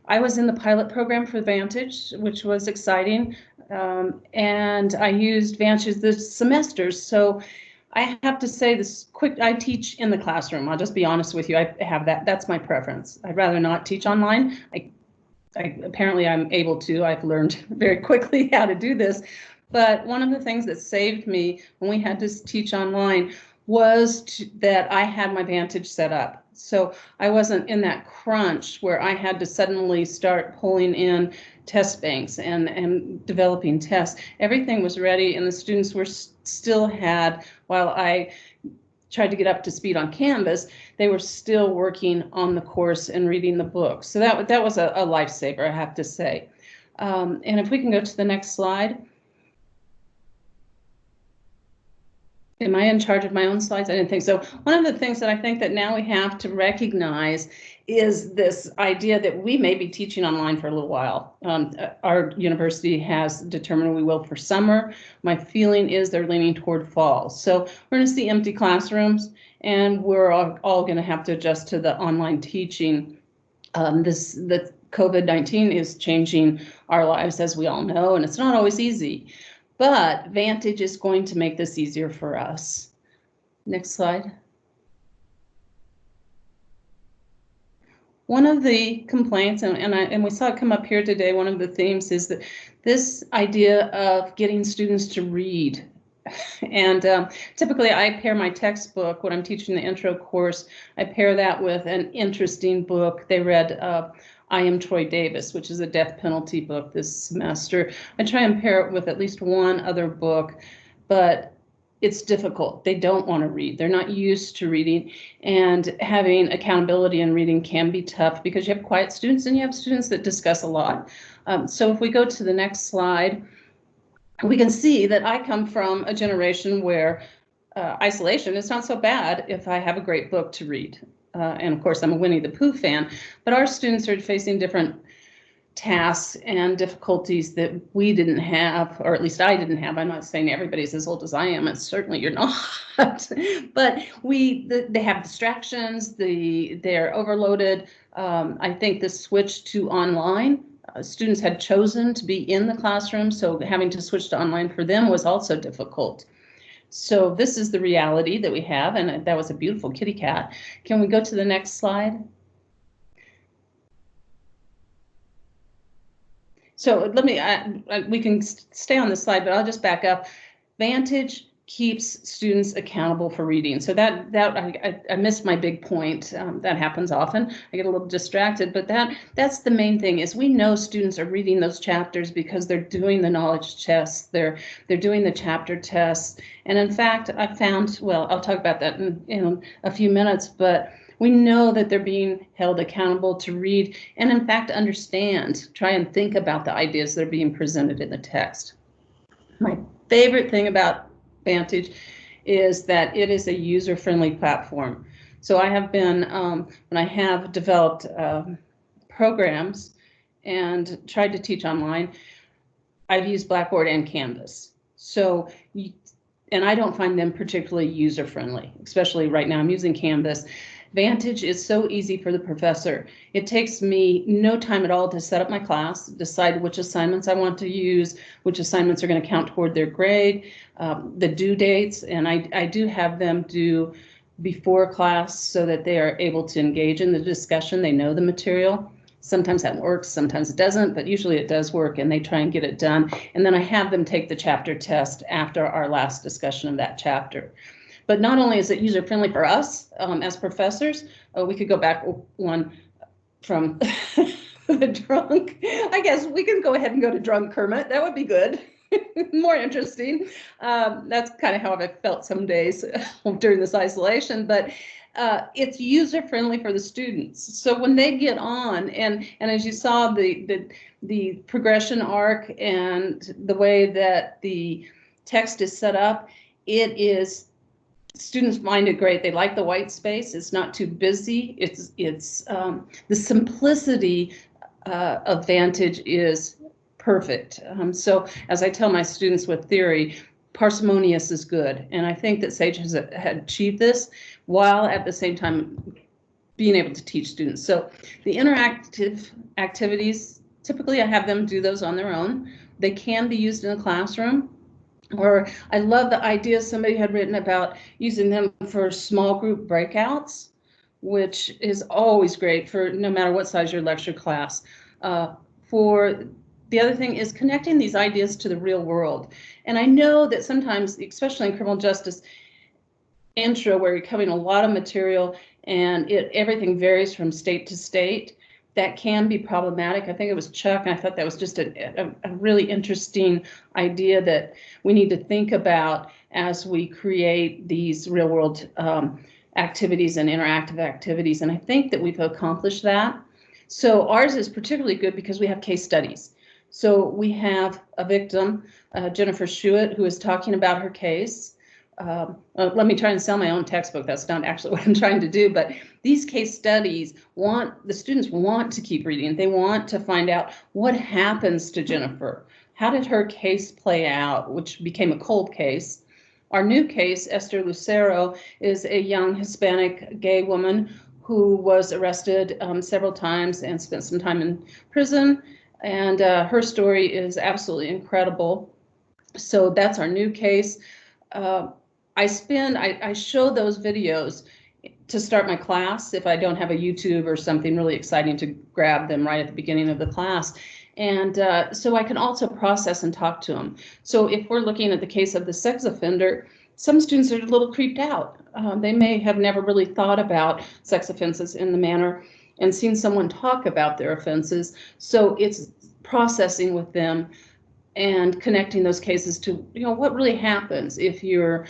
I was in the pilot program for Vantage, which was exciting, and I used Vantage this semester. So I have to say this quick, I teach in the classroom. I'll just be honest with you. I have that's my preference. I'd rather not teach online. Apparently I'm able to. I've learned very quickly how to do this. But one of the things that saved me when we had to teach online was that I had my Vantage set up. So I wasn't in that crunch where I had to suddenly start pulling in test banks and developing tests. Everything was ready and the students were still had, while I tried to get up to speed on Canvas, they were still working on the course and reading the book. So that was a lifesaver, I have to say. And if we can go to the next slide. Am I in charge of my own slides? I didn't think so. One of the things that I think that now we have to recognize is this idea that we may be teaching online for a little while. Our university has determined we will for summer. My feeling is they're leaning toward fall. So we're going to see empty classrooms, and we're all going to have to adjust to the online teaching. The COVID-19 is changing our lives, as we all know, and it's not always easy. But Vantage is going to make this easier for us. Next slide. One of the complaints, and we saw it come up here today, one of the themes is that this idea of getting students to read. And typically I pair my textbook, when I'm teaching the intro course, I pair that with an interesting book. They read I Am Troy Davis, which is a death penalty book this semester. I try and pair it with at least one other book, but it's difficult. They don't want to read. They're not used to reading, and having accountability in reading can be tough because you have quiet students and you have students that discuss a lot. So if we go to the next slide, we can see that I come from a generation where isolation is not so bad if I have a great book to read. And of course, I'm a Winnie the Pooh fan, but our students are facing different tasks and difficulties that we didn't have, or at least I didn't have. I'm not saying everybody's as old as I am, and certainly you're not. But they have distractions, they're overloaded. I think the switch to online, students had chosen to be in the classroom, so having to switch to online for them was also difficult. So this is the reality that we have, and that was a beautiful kitty cat. Can we go to the next slide? So let me, we can stay on this slide, but I'll just back up. Vantage keeps students accountable for reading. So I missed my big point. That happens often. I get a little distracted, but that's the main thing is we know students are reading those chapters because they're doing the knowledge tests, they're doing the chapter tests. And in fact, I found, well, I'll talk about that in a few minutes, but we know that they're being held accountable to read and in fact understand, try and think about the ideas that are being presented in the text. My favorite thing about Vantage is that it is a user-friendly platform. So I have been, when I have developed programs and tried to teach online, I've used Blackboard and Canvas. So, and I don't find them particularly user-friendly, especially right now I'm using Canvas. Vantage is so easy for the professor. It takes me no time at all to set up my class, decide which assignments I want to use, which assignments are going to count toward their grade, the due dates, and I do have them do before class so that they are able to engage in the discussion. They know the material. Sometimes that works, sometimes it doesn't, but usually it does work, and they try and get it done. And then I have them take the chapter test after our last discussion of that chapter. But not only is it user-friendly for us as professors, we could go back one from the drunk. I guess we can go ahead and go to drunk Kermit. That would be good. More interesting. That's kind of how I've felt some days during this isolation, but it's user-friendly for the students. So when they get on, and as you saw the progression arc and the way that the text is set up, it is, students find it great. They like the white space. It's not too busy. It's the simplicity of Vantage is perfect. So as I tell my students with theory, parsimonious is good. And I think that SAGE had achieved this while at the same time being able to teach students. So the interactive activities, typically I have them do those on their own. They can be used in a classroom. Or I love the idea somebody had written about using them for small group breakouts, which is always great for no matter what size your lecture class. For the other thing is connecting these ideas to the real world. And I know that sometimes, especially in criminal justice intro, where you're covering a lot of material and everything varies from state to state, that can be problematic. I think it was Chuck, and I thought that was just a really interesting idea that we need to think about as we create these real world activities and interactive activities. And I think that we've accomplished that. So ours is particularly good because we have case studies. So we have a victim, Jennifer Schuett, who is talking about her case. Let me try and sell my own textbook. That's not actually what I'm trying to do, but these case studies the students want to keep reading. They want to find out what happens to Jennifer. How did her case play out, which became a cold case? Our new case, Esther Lucero, is a young Hispanic gay woman who was arrested several times and spent some time in prison. And her story is absolutely incredible. So that's our new case. I show those videos to start my class if I don't have a YouTube or something really exciting to grab them right at the beginning of the class. And so I can also process and talk to them. So if we're looking at the case of the sex offender, some students are a little creeped out. They may have never really thought about sex offenses in the manner and seen someone talk about their offenses. So it's processing with them and connecting those cases to, you know, what really happens if you're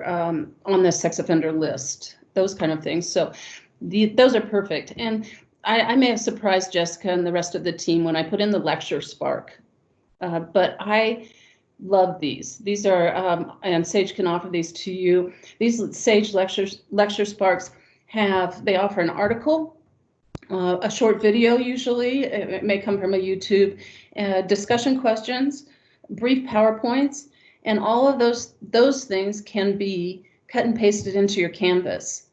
on the sex offender list, those kind of things. So those are perfect. And I may have surprised Jessica and the rest of the team when I put in the lecture spark, but I love these. These are, and SAGE can offer these to you. These SAGE lecture sparks they offer an article, a short video usually, it may come from a YouTube, discussion questions, brief PowerPoints, and all of those things can be cut and pasted into your Canvas.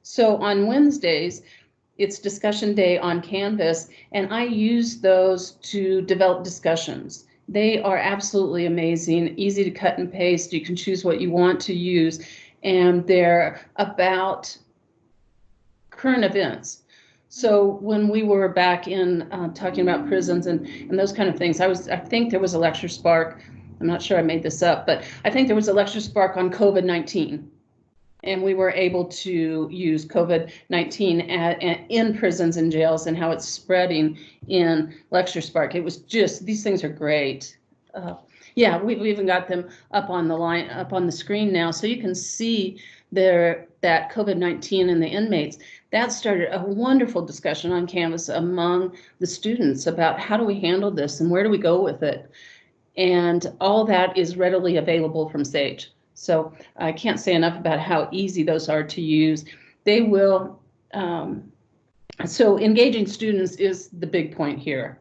So on Wednesdays, it's discussion day on Canvas, and I use those to develop discussions. They are absolutely amazing, easy to cut and paste. You can choose what you want to use, and they're about current events. So when we were back in talking about prisons and those kind of things, I think there was a lecture spark. I'm not sure I made this up, but I think there was a lecture spark on COVID-19. And we were able to use COVID-19 in prisons and jails and how it's spreading in lecture spark. It was just, these things are great. Yeah, we've even got them up on the screen now, so you can see that COVID-19 and the inmates. That started a wonderful discussion on Canvas among the students about how do we handle this and where do we go with it. And all that is readily available from SAGE. So I can't say enough about how easy those are to use. They will So engaging students is the big point here.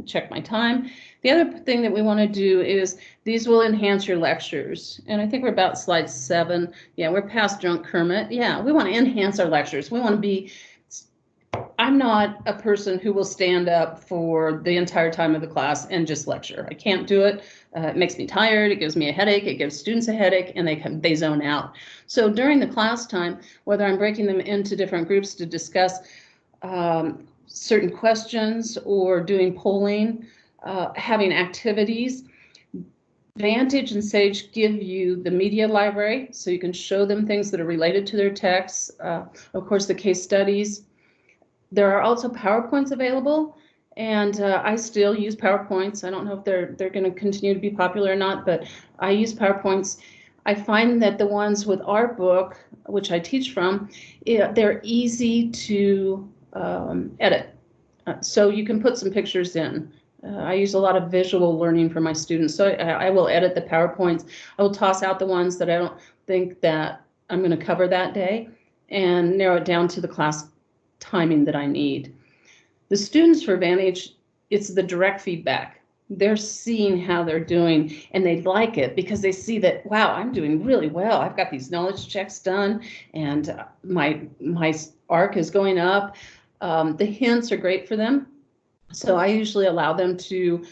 Check my time. The other thing that we want to do is these will enhance your lectures. And I think we're about slide 7. Yeah, we're past drunk Kermit. Yeah, we want to enhance our lectures. We want to be, I'm not a person who will stand up for the entire time of the class and just lecture. I can't do it. It makes me tired. It gives me a headache. It gives students a headache, and they zone out. So during the class time, whether I'm breaking them into different groups to discuss certain questions or doing polling, having activities, Vantage and SAGE give you the media library, so you can show them things that are related to their texts. Of course, the case studies. There are also PowerPoints available, and I still use PowerPoints. I don't know if they're going to continue to be popular or not, but I use PowerPoints. I find that the ones with our book, which I teach from, they're easy to edit. So you can put some pictures in. I use a lot of visual learning for my students, so I will edit the PowerPoints. I will toss out the ones that I don't think that I'm going to cover that day and narrow it down to the class timing that I need. The students for Vantage, it's the direct feedback. They're seeing how they're doing, and they like it because they see that, wow, I'm doing really well. I've got these knowledge checks done, and my arc is going up. The hints are great for them. So I usually allow them to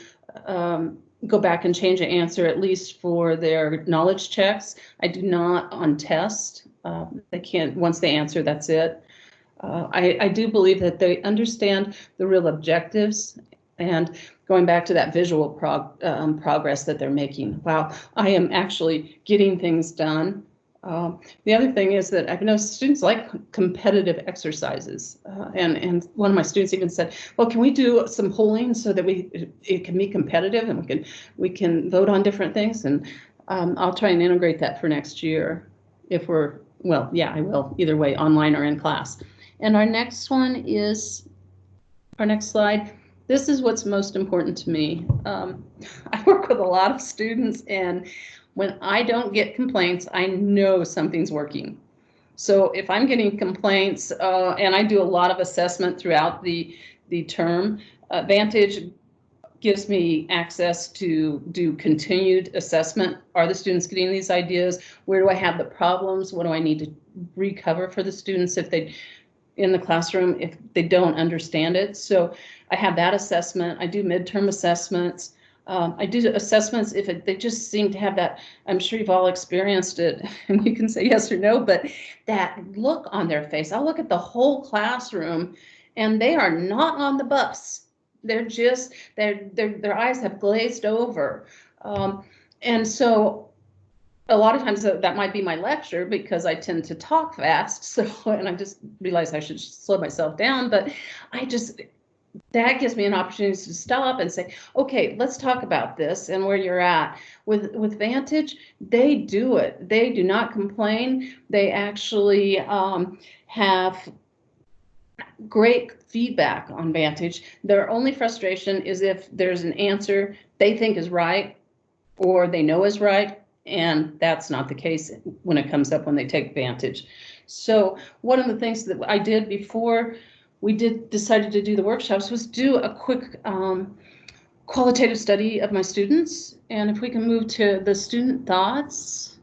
go back and change an answer, at least for their knowledge checks. I do not on test. They can't, once they answer, that's it. I do believe that they understand the real objectives, and going back to that visual progress that they're making. Wow, I am actually getting things done. The other thing is that I've noticed students like competitive exercises, and one of my students even said, well, can we do some polling so that it can be competitive and we can vote on different things? And I'll try and integrate that for next year if we're, well, yeah, I will, either way, online or in class. And our next one is, our next slide. This is what's most important to me. I work with a lot of students, and when I don't get complaints, I know something's working. So if I'm getting complaints, and I do a lot of assessment throughout the term, Vantage gives me access to do continued assessment. Are the students getting these ideas? Where do I have the problems? What do I need to recover for the students if they, in the classroom, if they don't understand it? So I have that assessment. I do midterm assessments. I do assessments if they just seem to have that, I'm sure you've all experienced it, and you can say yes or no, but that look on their face. I'll look at the whole classroom, and they are not on the bus. They're just, their eyes have glazed over. And so a lot of times that might be my lecture, because I tend to talk fast. So, and I just realized I should slow myself down, but that gives me an opportunity to stop and say, okay, let's talk about this and where you're at. With Vantage, they do it. They do not complain. They actually have great feedback on Vantage. Their only frustration is if there's an answer they think is right or they know is right, and that's not the case when it comes up when they take Vantage. So one of the things that I did before we decided to do the workshops was do a quick qualitative study of my students. And if we can move to the student thoughts.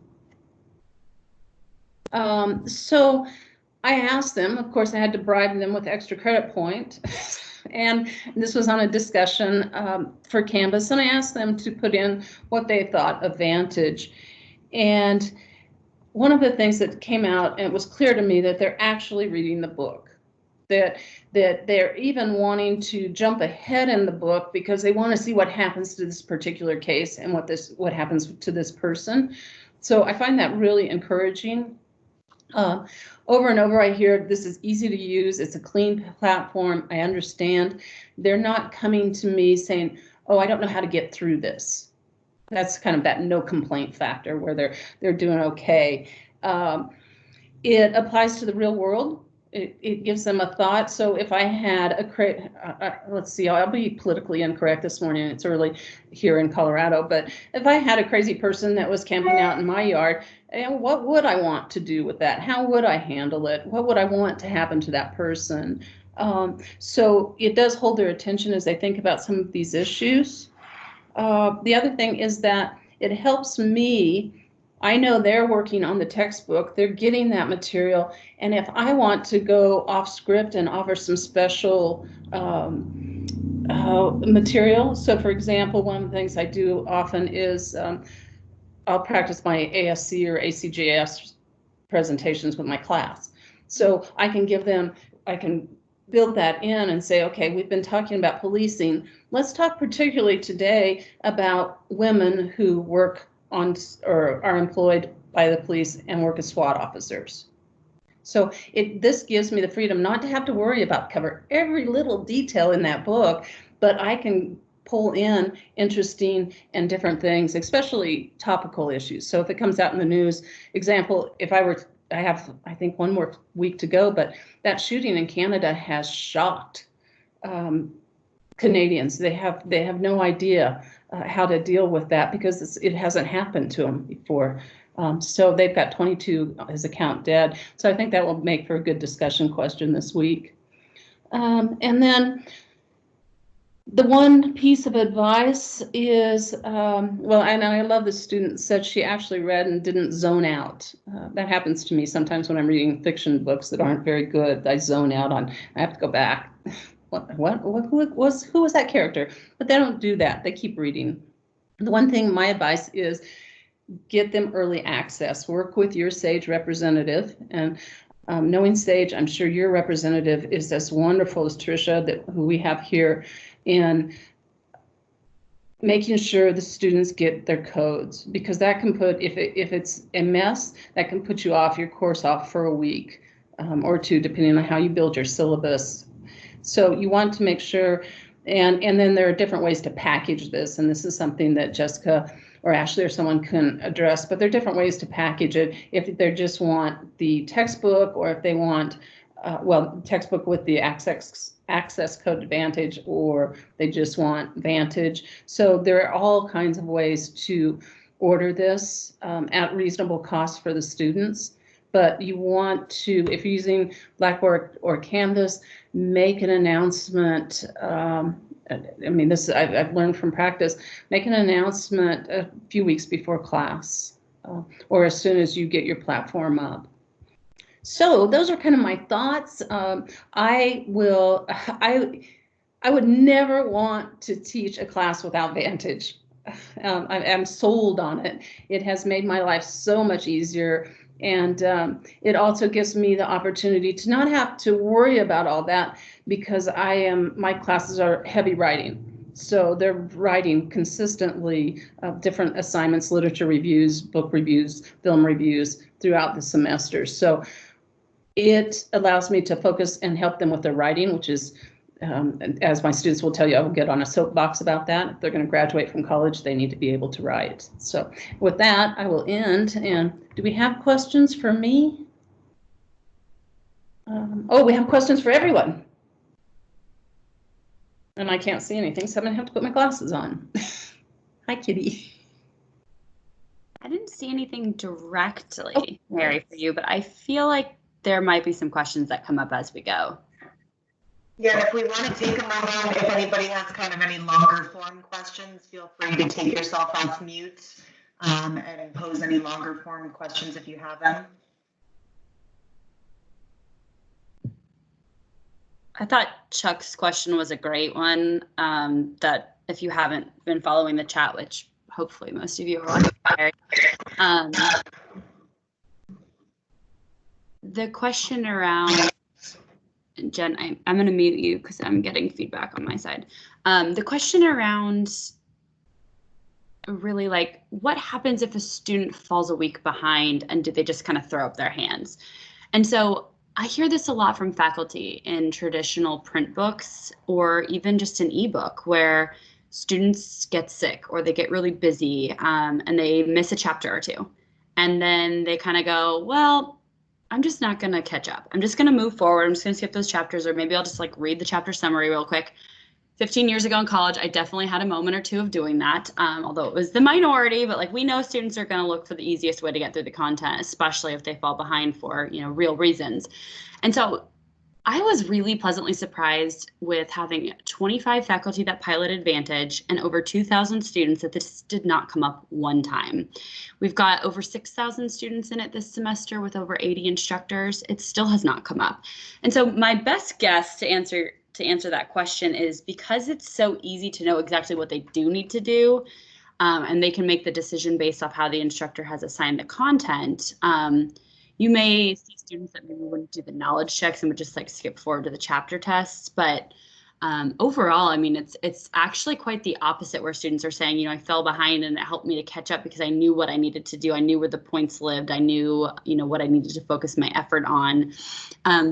So I asked them, of course, I had to bribe them with extra credit point. And this was on a discussion for Canvas. And I asked them to put in what they thought of Vantage. And one of the things that came out, and it was clear to me that they're actually reading the book. That they're even wanting to jump ahead in the book because they want to see what happens to this particular case and what happens to this person. So I find that really encouraging. Over and over I hear this is easy to use, it's a clean platform, I understand. They're not coming to me saying, oh, I don't know how to get through this. That's kind of that no complaint factor where they're doing okay. It applies to the real world. It gives them a thought. So if I had let's see, I'll be politically incorrect this morning. It's early here in Colorado, but if I had a crazy person that was camping out in my yard, what would I want to do with that? How would I handle it? What would I want to happen to that person? So it does hold their attention as they think about some of these issues. The other thing is that it helps me. I know they're working on the textbook, they're getting that material, and if I want to go off script and offer some special material, so for example, one of the things I do often is I'll practice my ASC or ACJS presentations with my class. So I can give them, I can build that in and say, okay, we've been talking about policing. Let's talk particularly today about women who work on or are employed by the police and work as SWAT officers. So this gives me the freedom not to have to worry about cover every little detail in that book, but I can pull in interesting and different things, especially topical issues. So if it comes out in the news, example, if I have, I think, one more week to go, but that shooting in Canada has shocked Canadians. They have no idea how to deal with that because it hasn't happened to them before. So they've got 22, his account, dead. So I think that will make for a good discussion question this week. And then the one piece of advice is, well, and I love the student said she actually read and didn't zone out. That happens to me sometimes when I'm reading fiction books that aren't very good. I zone out on, I have to go back. Who was that character? But they don't do that. They keep reading. The one thing, my advice is get them early access. Work with your SAGE representative. And knowing SAGE, I'm sure your representative is as wonderful as Tricia, who we have here, in making sure the students get their codes, because that can put, if it's a mess, that can put you off your course off for a week or two, depending on how you build your syllabus. So you want to make sure, and then there are different ways to package this, and this is something that Jessica or Ashley or someone can address, but there are different ways to package it. If they just want the textbook, or if they want, well, textbook with the access code Vantage, or they just want Vantage. So there are all kinds of ways to order this at reasonable cost for the students. But you want to, if you're using Blackboard or Canvas, make an announcement. I mean, this I've learned from practice. Make an announcement a few weeks before class, or as soon as you get your platform up. So those are kind of my thoughts. I would never want to teach a class without Vantage. I'm sold on it. It has made my life so much easier. And it also gives me the opportunity to not have to worry about all that, because my classes are heavy writing. So they're writing consistently different assignments, literature reviews, book reviews, film reviews throughout the semester. So it allows me to focus and help them with their writing, which is, as my students will tell you, I will get on a soapbox about that. If they're going to graduate from college, they need to be able to write. So with that, I will end. And do we have questions for me? Oh, we have questions for everyone. And I can't see anything, so I'm going to have to put my glasses on. Hi, Kitty. I didn't see anything directly, Mary, for you, but I feel like there might be some questions that come up as we go. Yeah, and if we want to take a moment, if anybody has kind of any longer form questions, feel free to take yourself off mute and pose any longer form questions if you have them. I thought Chuck's question was a great one, that if you haven't been following the chat, which hopefully most of you are watching, the question around, Jen, I'm going to mute you because I'm getting feedback on my side. The question around really like, what happens if a student falls a week behind, and do they just kind of throw up their hands? And so I hear this a lot from faculty in traditional print books, or even just an ebook, where students get sick or they get really busy and they miss a chapter or two. And then they kind of go, well, I'm just not going to catch up. I'm just going to move forward. I'm just going to skip those chapters, or maybe I'll just like read the chapter summary real quick. 15 years ago in college, I definitely had a moment or two of doing that, although it was the minority. But like, we know students are going to look for the easiest way to get through the content, especially if they fall behind for, you know, real reasons. And so I was really pleasantly surprised with having 25 faculty that piloted Vantage and over 2,000 students that this did not come up one time. We've got over 6,000 students in it this semester with over 80 instructors. It still has not come up. And so my best guess to answer that question is because it's so easy to know exactly what they do need to do, and they can make the decision based off how the instructor has assigned the content. You may see students that maybe wouldn't do the knowledge checks and would just like skip forward to the chapter tests. But overall, I mean, it's actually quite the opposite where students are saying, you know, I fell behind and it helped me to catch up because I knew what I needed to do. I knew where the points lived. I knew, you know, what I needed to focus my effort on.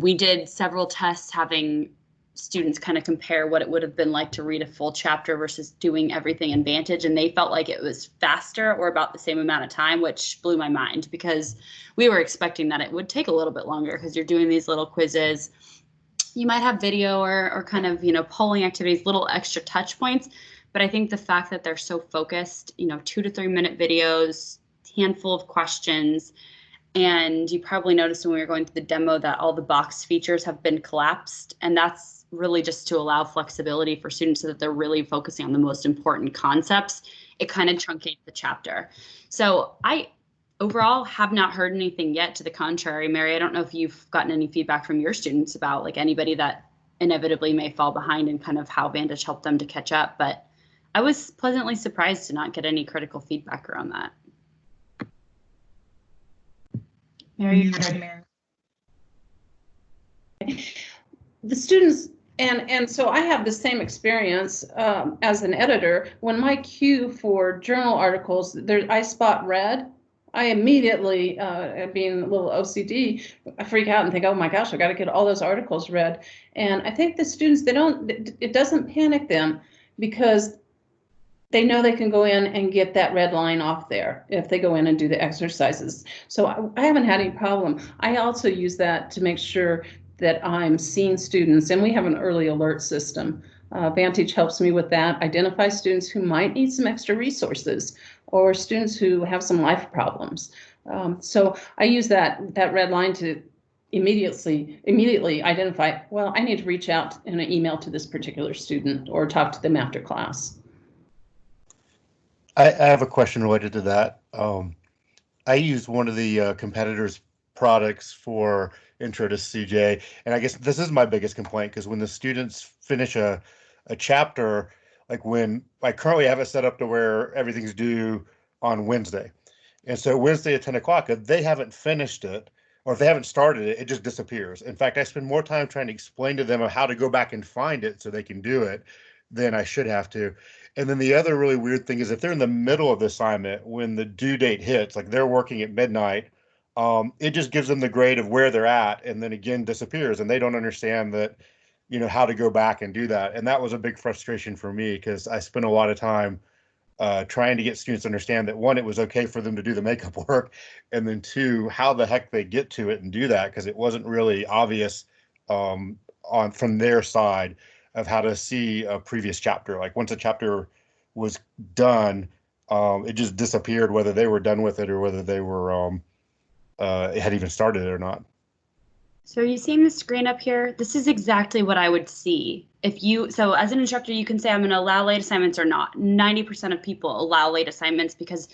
We did several tests having students kind of compare what it would have been like to read a full chapter versus doing everything in Vantage, and they felt like it was faster or about the same amount of time, which blew my mind because we were expecting that it would take a little bit longer because you're doing these little quizzes. You might have video or kind of, you know, polling activities, little extra touch points, but I think the fact that they're so focused, you know, 2 to 3 minute videos, handful of questions. And you probably noticed when we were going through the demo that all the box features have been collapsed, and that's really just to allow flexibility for students so that they're really focusing on the most important concepts. It kind of truncates the chapter. So I overall have not heard anything yet to the contrary. Mary, I don't know if you've gotten any feedback from your students about like anybody that inevitably may fall behind and kind of how Vantage helped them to catch up, but I was pleasantly surprised to not get any critical feedback around that. Mary, The students, and so I have the same experience as an editor. When my queue for journal articles, I spot red, I immediately, being a little OCD, I freak out and think, oh my gosh, I got to get all those articles read. And I think the students, it doesn't panic them because they know they can go in and get that red line off there if they go in and do the exercises. So I haven't had any problem. I also use that to make sure that I'm seeing students, and we have an early alert system. Vantage helps me with that, identify students who might need some extra resources or students who have some life problems. So I use that red line to immediately identify, well, I need to reach out in an email to this particular student or talk to them after class. I have a question related to that. I used one of the competitors' products for Intro to CJ, and I guess this is my biggest complaint because when the students finish a chapter, like when I currently have it set up to where everything's due on Wednesday, and so Wednesday at 10 o'clock, if they haven't finished it or if they haven't started it, it just disappears. In fact, I spend more time trying to explain to them how to go back and find it so they can do it than I should have to. And then the other really weird thing is if they're in the middle of the assignment, when the due date hits, like they're working at midnight, it just gives them the grade of where they're at and then again disappears, and they don't understand that, you know, how to go back and do that. And that was a big frustration for me because I spent a lot of time trying to get students to understand that, one, it was okay for them to do the makeup work, and then two, how the heck they get to it and do that, because it wasn't really obvious from their side of how to see a previous chapter. Like once a chapter was done, it just disappeared, whether they were done with it or whether they were it had even started it or not. So are you seeing the screen up here? This is exactly what I would see. So as an instructor, you can say I'm going to allow late assignments or not. 90% of people allow late assignments because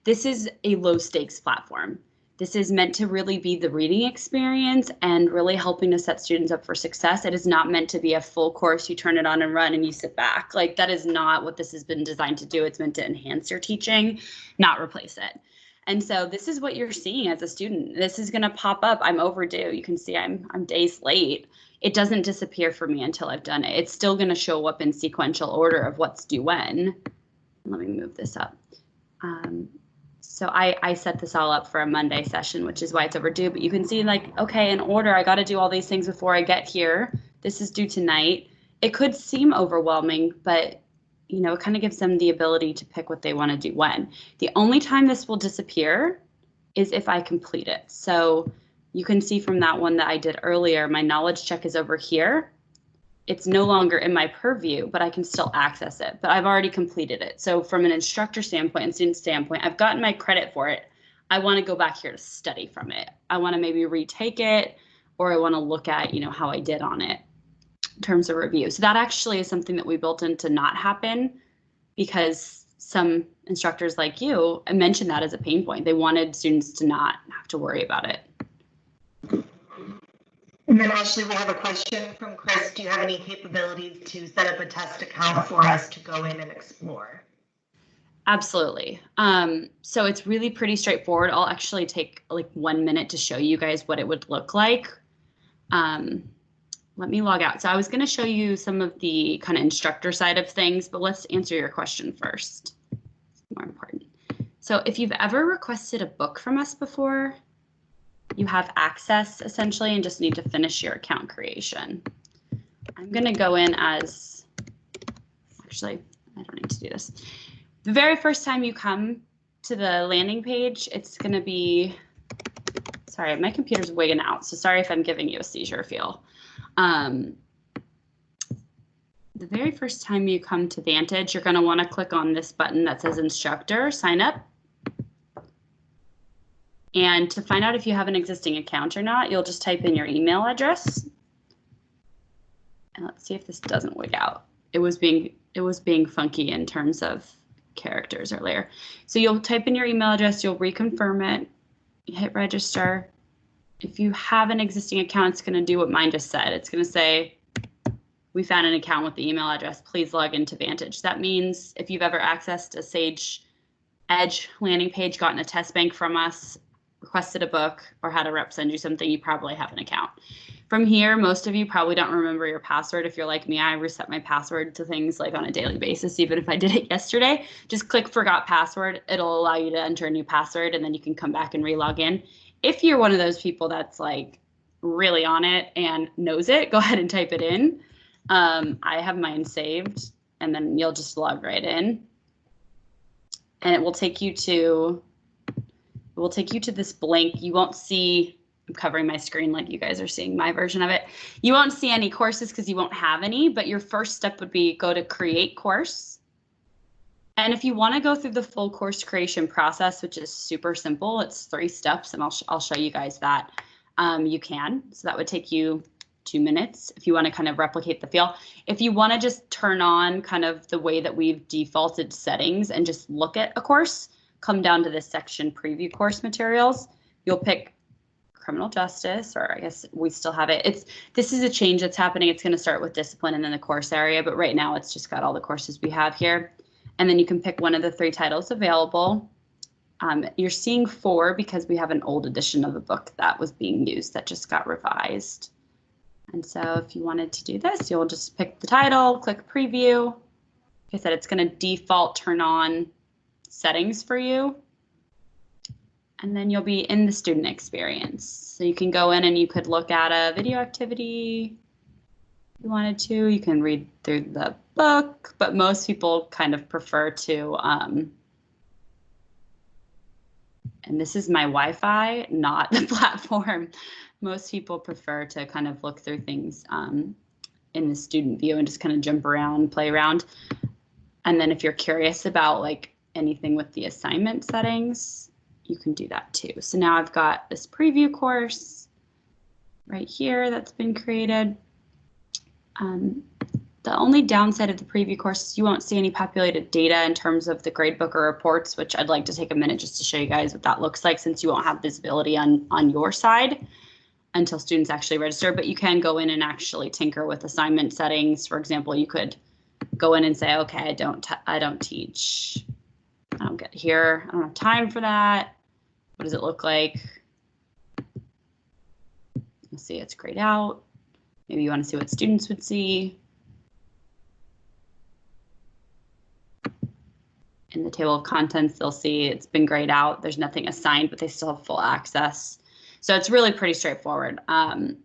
this is a low stakes platform. This is meant to really be the reading experience and really helping to set students up for success. It is not meant to be a full course. You turn it on and run and you sit back. Like that is not what this has been designed to do. It's meant to enhance your teaching, not replace it. And so this is what you're seeing as a student. This is going to pop up. I'm overdue. You can see I'm days late. It doesn't disappear for me until I've done it. It's still going to show up in sequential order of what's due when. Let me move this up. So I set this all up for a Monday session, which is why it's overdue. But you can see like, okay, in order, I got to do all these things before I get here. This is due tonight. It could seem overwhelming, but you know, it kind of gives them the ability to pick what they want to do when. The only time this will disappear is if I complete it. So you can see from that one that I did earlier, my knowledge check is over here. It's no longer in my purview, but I can still access it. But I've already completed it. So from an instructor standpoint and student standpoint, I've gotten my credit for it. I want to go back here to study from it. I want to maybe retake it or I want to look at, how I did on it in terms of review. So that actually is something that we built in to not happen, because some instructors like you mentioned that as a pain point. They wanted students to not have to worry about it. And then Ashley, we have a question from Chris. Do you have any capabilities to set up a test account for us to go in and explore? Absolutely. So it's really pretty straightforward. I'll actually take like 1 minute to show you guys what it would look like. Let me log out. So I was going to show you some of the kind of instructor side of things, but let's answer your question first. It's more important. So if you've ever requested a book from us before, you have access essentially and just need to finish your account creation. I'm going to go in as, actually, I don't need to do this. The very first time you come to the landing page, it's going to be, sorry, my computer's wigging out, so sorry if I'm giving you a seizure feel. The very first time you come to Vantage, you're going to want to click on this button that says Instructor, Sign Up. And to find out if you have an existing account or not, you'll just type in your email address. And let's see if this doesn't wig out. It was being funky in terms of characters earlier. So you'll type in your email address, you'll reconfirm it, hit register. If you have an existing account, it's going to do what mine just said. It's going to say, we found an account with the email address, please log into Vantage. That means if you've ever accessed a SAGE Edge landing page, gotten a test bank from us, requested a book, or had a rep send you something, you probably have an account. From here, most of you probably don't remember your password. If you're like me, I reset my password to things like on a daily basis, even if I did it yesterday. Just click forgot password. It'll allow you to enter a new password, and then you can come back and re-log in. If you're one of those people that's like really on it and knows it, go ahead and type it in. I have mine saved, and then you'll just log right in. And it will take you to this blank. You won't see, I'm covering my screen like you guys are seeing my version of it. You won't see any courses because you won't have any, but your first step would be go to create course. And if you want to go through the full course creation process, which is super simple, it's 3 steps, and I'll show you guys that. You can. So that would take you 2 minutes if you want to kind of replicate the feel. If you want to just turn on kind of the way that we've defaulted settings and just look at a course, come down to this section, preview course materials. You'll pick criminal justice, or I guess we still have it. This is a change that's happening. It's going to start with discipline and then the course area, but right now it's just got all the courses we have here. And then you can pick one of the 3 titles available. You're seeing 4 because we have an old edition of the book that was being used that just got revised. And so if you wanted to do this, you'll just pick the title, click preview. Like I said, it's going to default turn on settings for you. And then you'll be in the student experience. So you can go in and you could look at a video activity if you wanted to. You can read through the book, but most people kind of prefer to, and this is my Wi-Fi, not the platform. Most people prefer to kind of look through things in the student view and just kind of jump around, play around. And then if you're curious about like anything with the assignment settings, you can do that too. So now I've got this preview course right here that's been created. The only downside of the preview course is you won't see any populated data in terms of the gradebook or reports, which I'd like to take a minute just to show you guys what that looks like, since you won't have visibility on your side until students actually register. But you can go in and actually tinker with assignment settings. For example, you could go in and say, okay, I don't teach. I don't get here. I don't have time for that. What does it look like? You'll see it's grayed out. Maybe you want to see what students would see. In the table of contents, they'll see it's been grayed out. There's nothing assigned, but they still have full access. So it's really pretty straightforward. I'm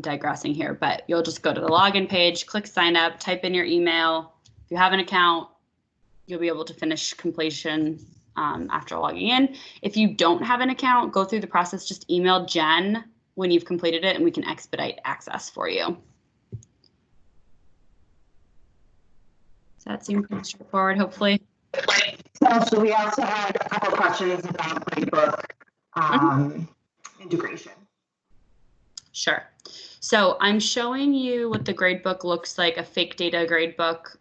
digressing here, but you'll just go to the login page, click sign up, type in your email. If you have an account, you'll be able to finish completion after logging in. If you don't have an account, go through the process, just email Jen when you've completed it and we can expedite access for you. Does that seem pretty straightforward, hopefully? So we also had a couple questions about Gradebook integration. Sure. So I'm showing you what the gradebook looks like, a fake data gradebook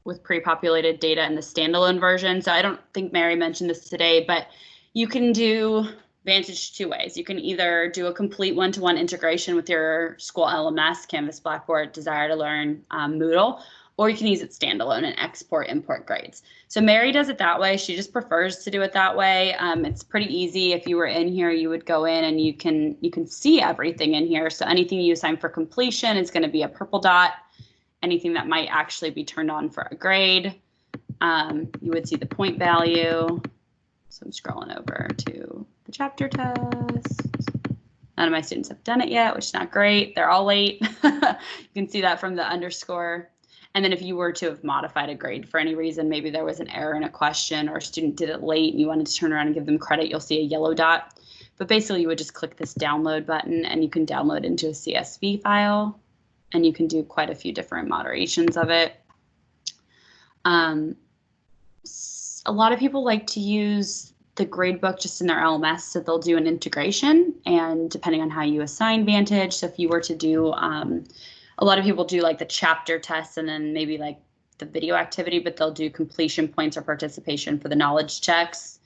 with pre-populated data in the standalone version. So I don't think Mary mentioned this today, but you can do Vantage two ways. You can either do a complete one-to-one integration with your school LMS, Canvas, Blackboard, Desire to Learn, Moodle, or you can use it standalone and export, import grades. So Mary does it that way. She just prefers to do it that way. It's pretty easy. If you were in here, you would go in and you can see everything in here. So anything you assign for completion is going to be a purple dot. Anything that might actually be turned on for a grade, you would see the point value. So I'm scrolling over to the chapter test. None of my students have done it yet, which is not great. They're all late. You can see that from the underscore. And then if you were to have modified a grade for any reason, maybe there was an error in a question or a student did it late and you wanted to turn around and give them credit, you'll see a yellow dot. But basically you would just click this download button and you can download into a CSV file and you can do quite a few different moderations of it. A lot of people like to use the gradebook just in their LMS, so they'll do an integration, and depending on how you assign Vantage, so if you were to do, a lot of people do like the chapter tests and then maybe like the video activity, but they'll do completion points or participation for the knowledge checks,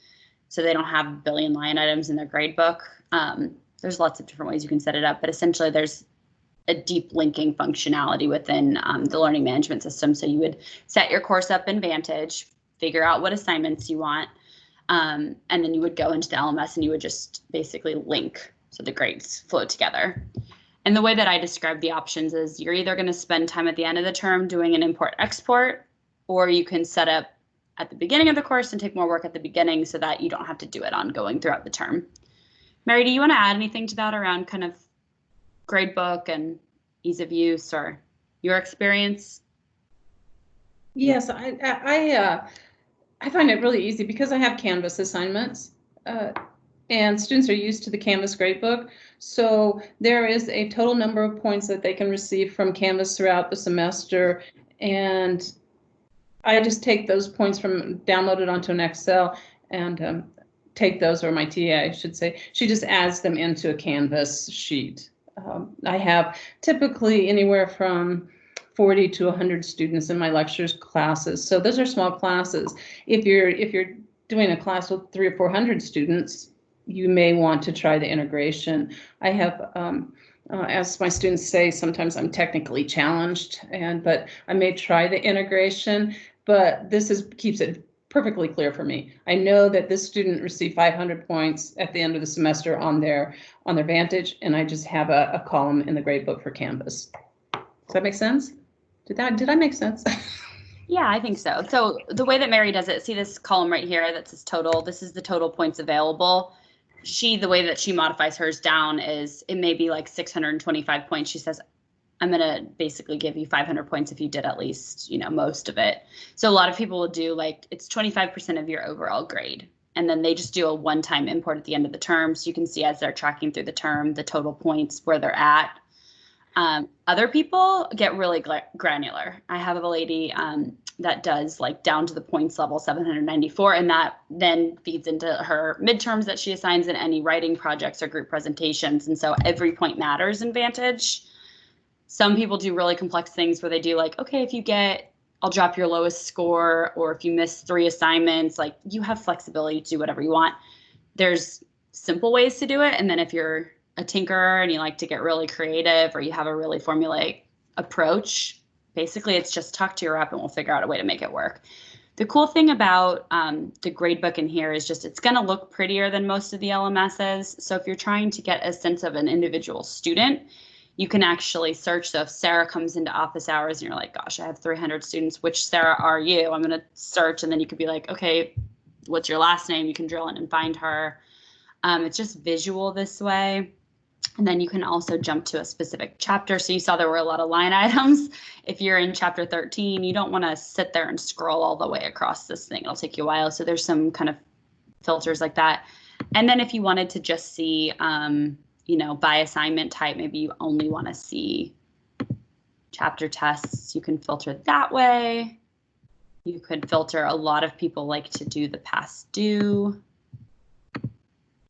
so they don't have a billion line items in their gradebook. There's lots of different ways you can set it up, but essentially there's a deep linking functionality within the learning management system. So you would set your course up in Vantage, figure out what assignments you want, and then you would go into the LMS and you would just basically link so the grades flow together. And the way that I describe the options is you're either going to spend time at the end of the term doing an import-export, or you can set up at the beginning of the course and take more work at the beginning so that you don't have to do it ongoing throughout the term. Mary, do you want to add anything to that around kind of gradebook and ease of use or your experience? Yes, I find it really easy because I have Canvas assignments and students are used to the Canvas gradebook. So there is a total number of points that they can receive from Canvas throughout the semester. And I just take those points download it onto an Excel and take those, or my TA, I should say. She just adds them into a Canvas sheet. I have typically anywhere from 40 to 100 students in my lectures classes. So those are small classes. If you're doing a class with 300 or 400 students, you may want to try the integration. I have, as my students say, sometimes I'm technically challenged, but I may try the integration, but this keeps it perfectly clear for me. I know that this student received 500 points at the end of the semester on their Vantage, and I just have a column in the gradebook for Canvas. Does that make sense? Did I make sense? Yeah, I think so. So the way that Mary does it, see this column right here that says total, this is the total points available. The way that she modifies hers down is it may be like 625 points. She says, I'm going to basically give you 500 points if you did at least, most of it. So a lot of people will do like, it's 25% of your overall grade. And then they just do a one-time import at the end of the term. So you can see as they're tracking through the term, the total points where they're at. Other people get really granular. I have a lady that does like down to the points level 794, and that then feeds into her midterms that she assigns in any writing projects or group presentations. And so every point matters in Vantage. Some people do really complex things where they do like, okay, if you get, I'll drop your lowest score, or if you miss 3 assignments, like you have flexibility to do whatever you want. There's simple ways to do it. And then if you're a tinkerer and you like to get really creative, or you have a really formulaic approach, basically it's just talk to your rep and we'll figure out a way to make it work. The cool thing about the gradebook in here is just it's going to look prettier than most of the LMSs. So if you're trying to get a sense of an individual student, you can actually search. So if Sarah comes into office hours and you're like, gosh, I have 300 students, which Sarah are you? I'm going to search, and then you could be like, okay, what's your last name? You can drill in and find her. It's just visual this way. And then you can also jump to a specific chapter. So you saw there were a lot of line items. If you're in chapter 13, you don't want to sit there and scroll all the way across this thing. It'll take you a while. So there's some kind of filters like that. And then if you wanted to just see, by assignment type, maybe you only want to see chapter tests, you can filter that way. You could filter, a lot of people like to do the past due.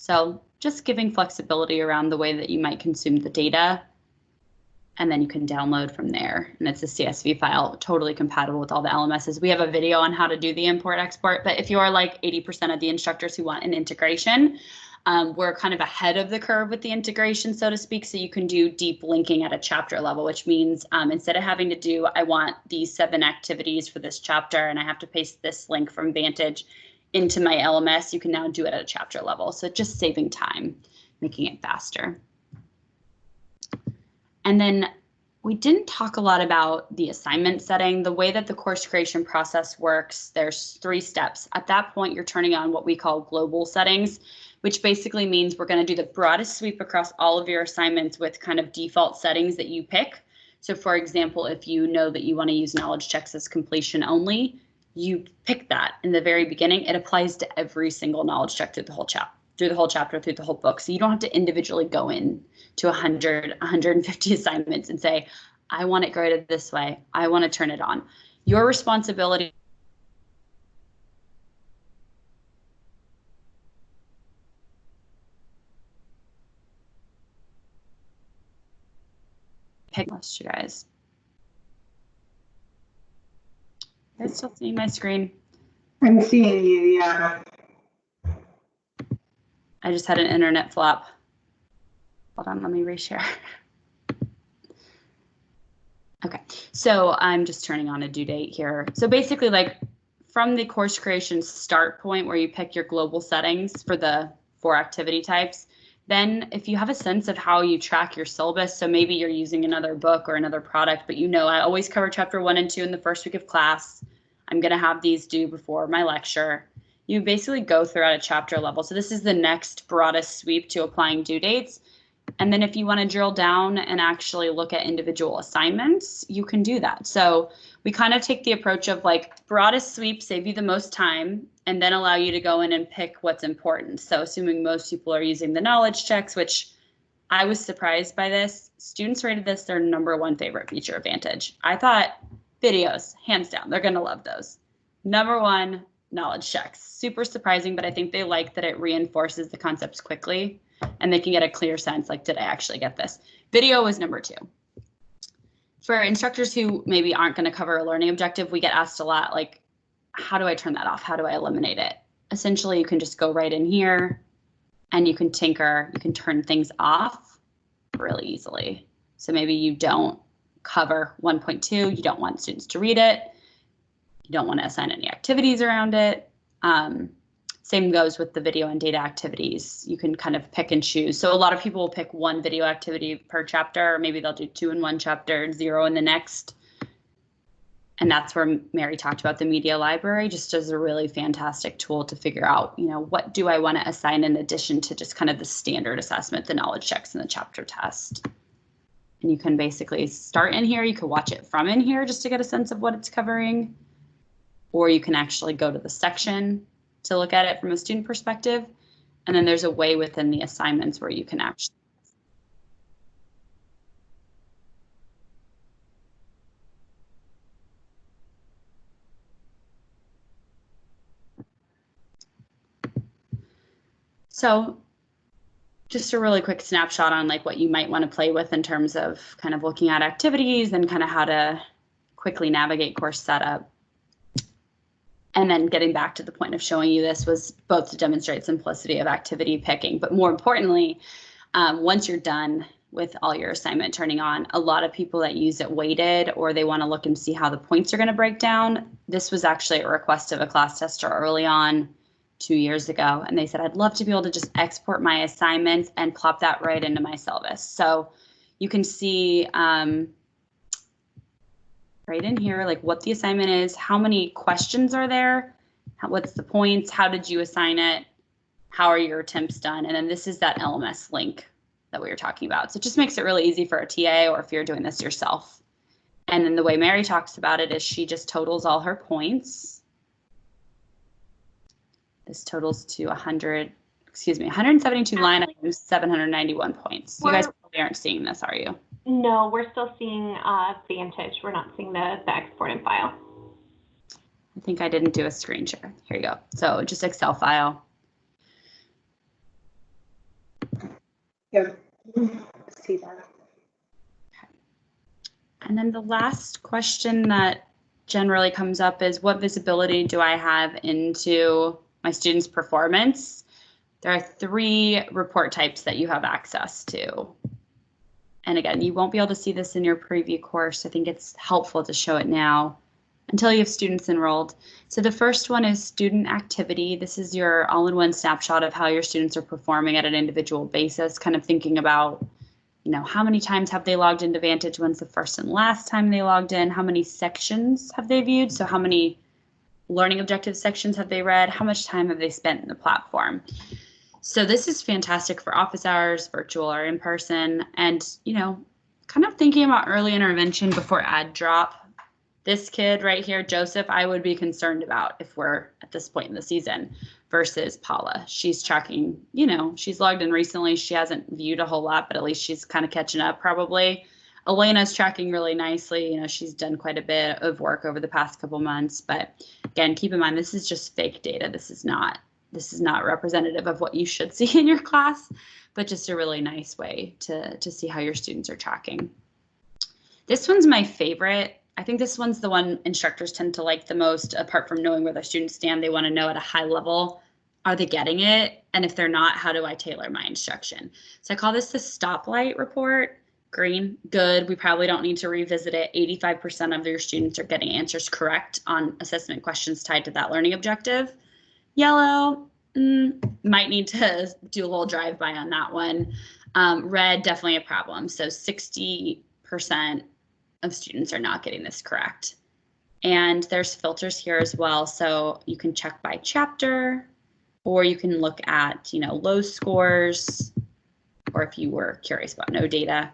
So just giving flexibility around the way that you might consume the data, and then you can download from there. And it's a CSV file, totally compatible with all the LMSs. We have a video on how to do the import export, but if you're like 80% of the instructors who want an integration, we're kind of ahead of the curve with the integration, so to speak. So you can do deep linking at a chapter level, which means instead of having to do, I want these 7 activities for this chapter, and I have to paste this link from Vantage into my LMS, you can now do it at a chapter level. So just saving time, making it faster. And then we didn't talk a lot about the assignment setting. The way that the course creation process works, there's 3 steps. At that point, you're turning on what we call global settings, which basically means we're going to do the broadest sweep across all of your assignments with kind of default settings that you pick. So for example, if you know that you want to use knowledge checks as completion only, you pick that in the very beginning. It applies to every single knowledge check through the whole chapter, through the whole book. So you don't have to individually go in to 100, 150 assignments and say, I want it graded this way. I want to turn it on. Your responsibility pick list, you guys. You guys still seeing my screen? I'm seeing you, yeah. I just had an internet flop. Hold on, let me reshare. Okay, so I'm just turning on a due date here. So basically, like from the course creation start point where you pick your global settings for the 4 activity types, then if you have a sense of how you track your syllabus, so maybe you're using another book or another product, but you know I always cover chapter 1 and 2 in the first week of class. I'm going to have these due before my lecture. You basically go through at a chapter level. So this is the next broadest sweep to applying due dates. And then if you want to drill down and actually look at individual assignments, you can do that. So we kind of take the approach of like broadest sweep, save you the most time, and then allow you to go in and pick what's important. So assuming most people are using the knowledge checks, which I was surprised by this, students rated this their #1 favorite feature of Vantage. I thought videos, hands down, they're going to love those. #1, knowledge checks. Super surprising, but I think they like that it reinforces the concepts quickly and they can get a clear sense, like, did I actually get this? Video was #2. For instructors who maybe aren't going to cover a learning objective, we get asked a lot, like, how do I turn that off? How do I eliminate it? Essentially, you can just go right in here and you can tinker, you can turn things off really easily. So maybe you don't cover 1.2, you don't want students to read it, you don't want to assign any activities around it. Same goes with the video and data activities. You can kind of pick and choose. So a lot of people will pick 1 video activity per chapter, or maybe they'll do 2 in one chapter, 0 in the next. And that's where Mary talked about the media library, just as a really fantastic tool to figure out, you know, what do I want to assign in addition to just kind of the standard assessment, the knowledge checks and the chapter test. And you can basically start in here. You can watch it from in here just to get a sense of what it's covering. Or you can actually go to the section to look at it from a student perspective. And then there's a way within the assignments where you can actually. So just a really quick snapshot on like what you might want to play with in terms of kind of looking at activities and kind of how to quickly navigate course setup. And then getting back to the point of showing you this was both to demonstrate simplicity of activity picking, but more importantly, once you're done with all your assignment turning on, a lot of people that use it weighted or they want to look and see how the points are going to break down. This was actually a request of a class tester early on 2 years ago. And they said, I'd love to be able to just export my assignments and plop that right into my syllabus. So you can see right in here, like what the assignment is, how many questions are there, what's the points, how did you assign it, how are your attempts done, and then this is that LMS link that we were talking about. So it just makes it really easy for a TA or if you're doing this yourself. And then the way Mary talks about it is she just totals all her points. This totals to 172 line items, 791 points. You guys probably aren't seeing this, are you? No, we're still seeing Vantage. We're not seeing the exported file. I think I didn't do a screen share. Here you go. So just Excel file. Yeah, see that. And then the last question that generally comes up is, what visibility do I have into my students' performance? There are 3 report types that you have access to. And again, you won't be able to see this in your preview course. I think it's helpful to show it now until you have students enrolled. So the first one is student activity. This is your all-in-one snapshot of how your students are performing at an individual basis, kind of thinking about, you know, how many times have they logged into Vantage? When's the first and last time they logged in? How many sections have they viewed? So how many learning objective sections have they read? How much time have they spent in the platform? So this is fantastic for office hours, virtual or in person, and, you know, kind of thinking about early intervention before ad drop. This kid right here, Joseph, I would be concerned about if we're at this point in the season, versus Paula. She's tracking, you know, she's logged in recently. She hasn't viewed a whole lot, but at least she's kind of catching up probably. Elena's tracking really nicely. You know, she's done quite a bit of work over the past couple months, but again, keep in mind, this is just fake data. This is not representative of what you should see in your class, but just a really nice way to see how your students are tracking. This one's my favorite. I think this one's the one instructors tend to like the most. Apart from knowing where their students stand, they want to know at a high level, are they getting it? And if they're not, how do I tailor my instruction? So I call this the Stoplight Report. Green, good. We probably don't need to revisit it. 85% of your students are getting answers correct on assessment questions tied to that learning objective. Yellow, might need to do a little drive-by on that one. Red, definitely a problem. So 60% of students are not getting this correct. And there's filters here as well. So you can check by chapter, or you can look at, you know, low scores, or if you were curious about no data.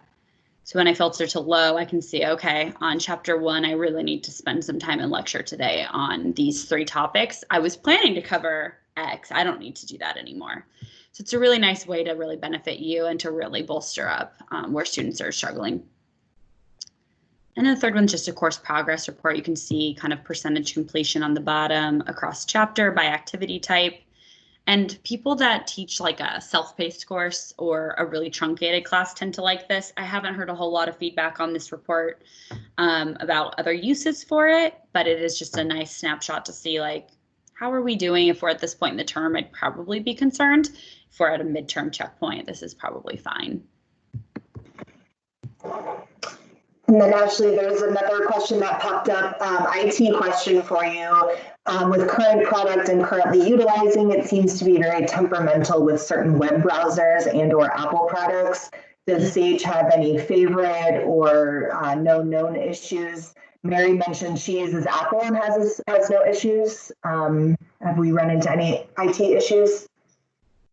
So when I filter to low, I can see, okay, on chapter 1, I really need to spend some time in lecture today on these 3 topics. I was planning to cover X. I don't need to do that anymore. So it's a really nice way to really benefit you and to really bolster up where students are struggling. And then the third one's just a course progress report. You can see kind of percentage completion on the bottom across chapter by activity type. And people that teach like a self-paced course or a really truncated class tend to like this. I haven't heard a whole lot of feedback on this report about other uses for it, but it is just a nice snapshot to see, like, how are we doing? If we're at this point in the term, I'd probably be concerned. If we're at a midterm checkpoint, this is probably fine. And then Ashley, there's another question that popped up, IT question for you. With current product and currently utilizing, it seems to be very temperamental with certain web browsers and or Apple products. Does SAGE have any favorite or no known issues? Mary mentioned she uses Apple and has no issues. Have we run into any IT issues?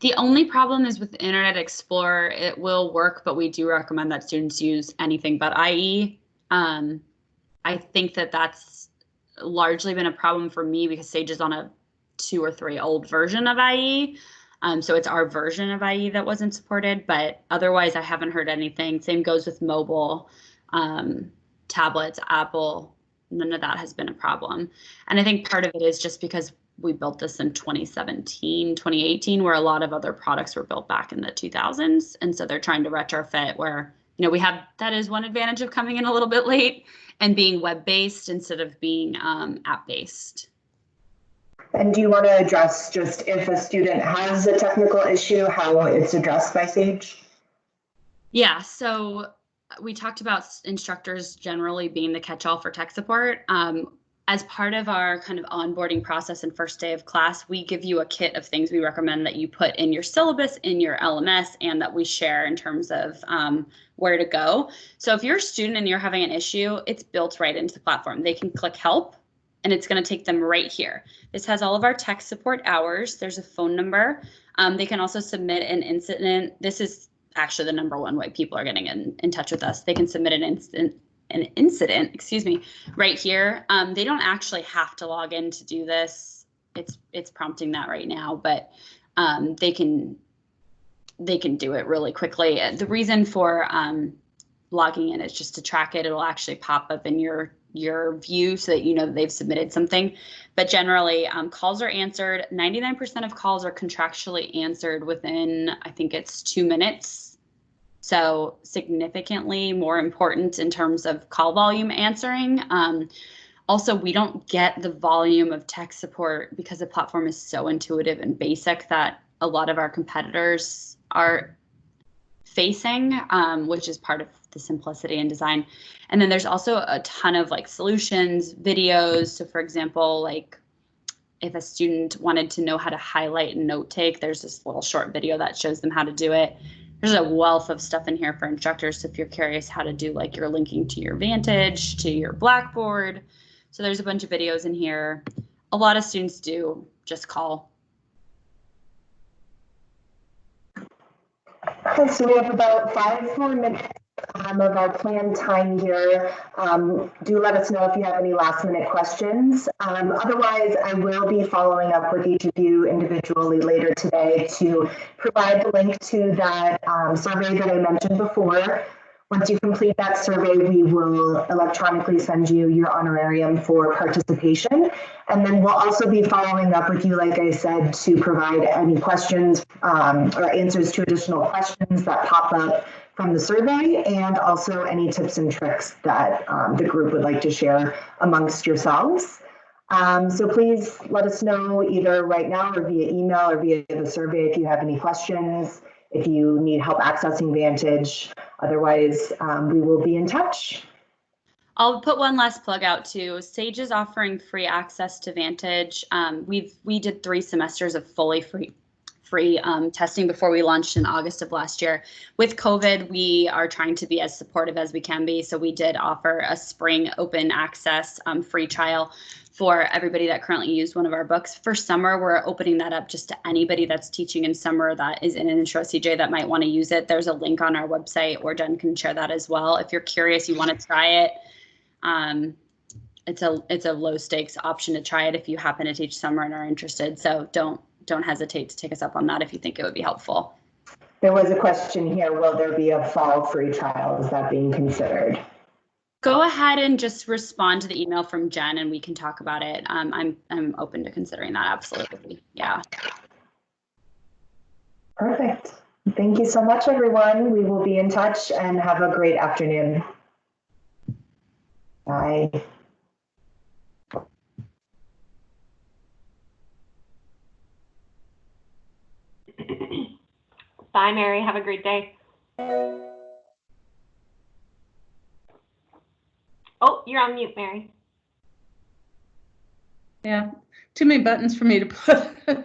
The only problem is with Internet Explorer. It will work, but we do recommend that students use anything but IE. I think that that's largely been a problem for me because SAGE is on a 2 or 3 old version of IE. So it's our version of IE that wasn't supported, but otherwise I haven't heard anything. Same goes with mobile, tablets, Apple, none of that has been a problem. And I think part of it is just because we built this in 2017, 2018, where a lot of other products were built back in the 2000s. And so they're trying to retrofit where, you know, that is one advantage of coming in a little bit late and being web-based instead of being app-based. And do you want to address just if a student has a technical issue, how it's addressed by SAGE? Yeah, so we talked about instructors generally being the catch-all for tech support. As part of our kind of onboarding process and first day of class, we give you a kit of things we recommend that you put in your syllabus, in your LMS, and that we share in terms of where to go. So if you're a student and you're having an issue, it's built right into the platform. They can click help and it's going to take them right here. This has all of our tech support hours. There's a phone number. They can also submit an incident. This is actually the #1 way people are getting in touch with us. They can submit an incident, right here. They don't actually have to log in to do this. It's prompting that right now, but they can do it really quickly. The reason for logging in is just to track it. It'll actually pop up in your your view so that you know that they've submitted something. But generally, calls are answered. 99% of calls are contractually answered within, I think it's 2 minutes. So significantly more important in terms of call volume answering. Also, we don't get the volume of tech support because the platform is so intuitive and basic that a lot of our competitors are facing, which is part of the simplicity and design. And then there's also a ton of like solutions, videos. So for example, like if a student wanted to know how to highlight and note take, there's this little short video that shows them how to do it. There's a wealth of stuff in here for instructors. So if you're curious how to do like your linking to your Vantage, to your Blackboard. So there's a bunch of videos in here. A lot of students do just call. Okay, so we have about 5 more minutes of our planned time here. Do let us know if you have any last minute questions. Otherwise, I will be following up with each of you individually later today to provide the link to that survey that I mentioned before. Once you complete that survey, we will electronically send you your honorarium for participation. And then we'll also be following up with you, like I said, to provide any questions or answers to additional questions that pop up from the survey, and also any tips and tricks that the group would like to share amongst yourselves. So please let us know either right now or via email or via the survey if you have any questions, if you need help accessing Vantage. Otherwise, we will be in touch. I'll put one last plug out too. SAGE is offering free access to Vantage. We did 3 semesters of fully free testing before we launched in August of last year. With COVID, we are trying to be as supportive as we can be. So we did offer a spring open access free trial for everybody that currently used one of our books. For summer, we're opening that up just to anybody that's teaching in summer that is in an intro CJ that might want to use it. There's a link on our website, or Jen can share that as well. If you're curious, you want to try it. It's a low stakes option to try it if you happen to teach summer and are interested. So don't hesitate to take us up on that if you think it would be helpful. There was a question here, will there be a fall free trial? Is that being considered? Go ahead and just respond to the email from Jen and we can talk about it. I'm open to considering that, absolutely. Yeah. Perfect. Thank you so much, everyone. We will be in touch and have a great afternoon. Bye. Bye, Mary. Have a great day. Oh, you're on mute, Mary. Yeah, too many buttons for me to put.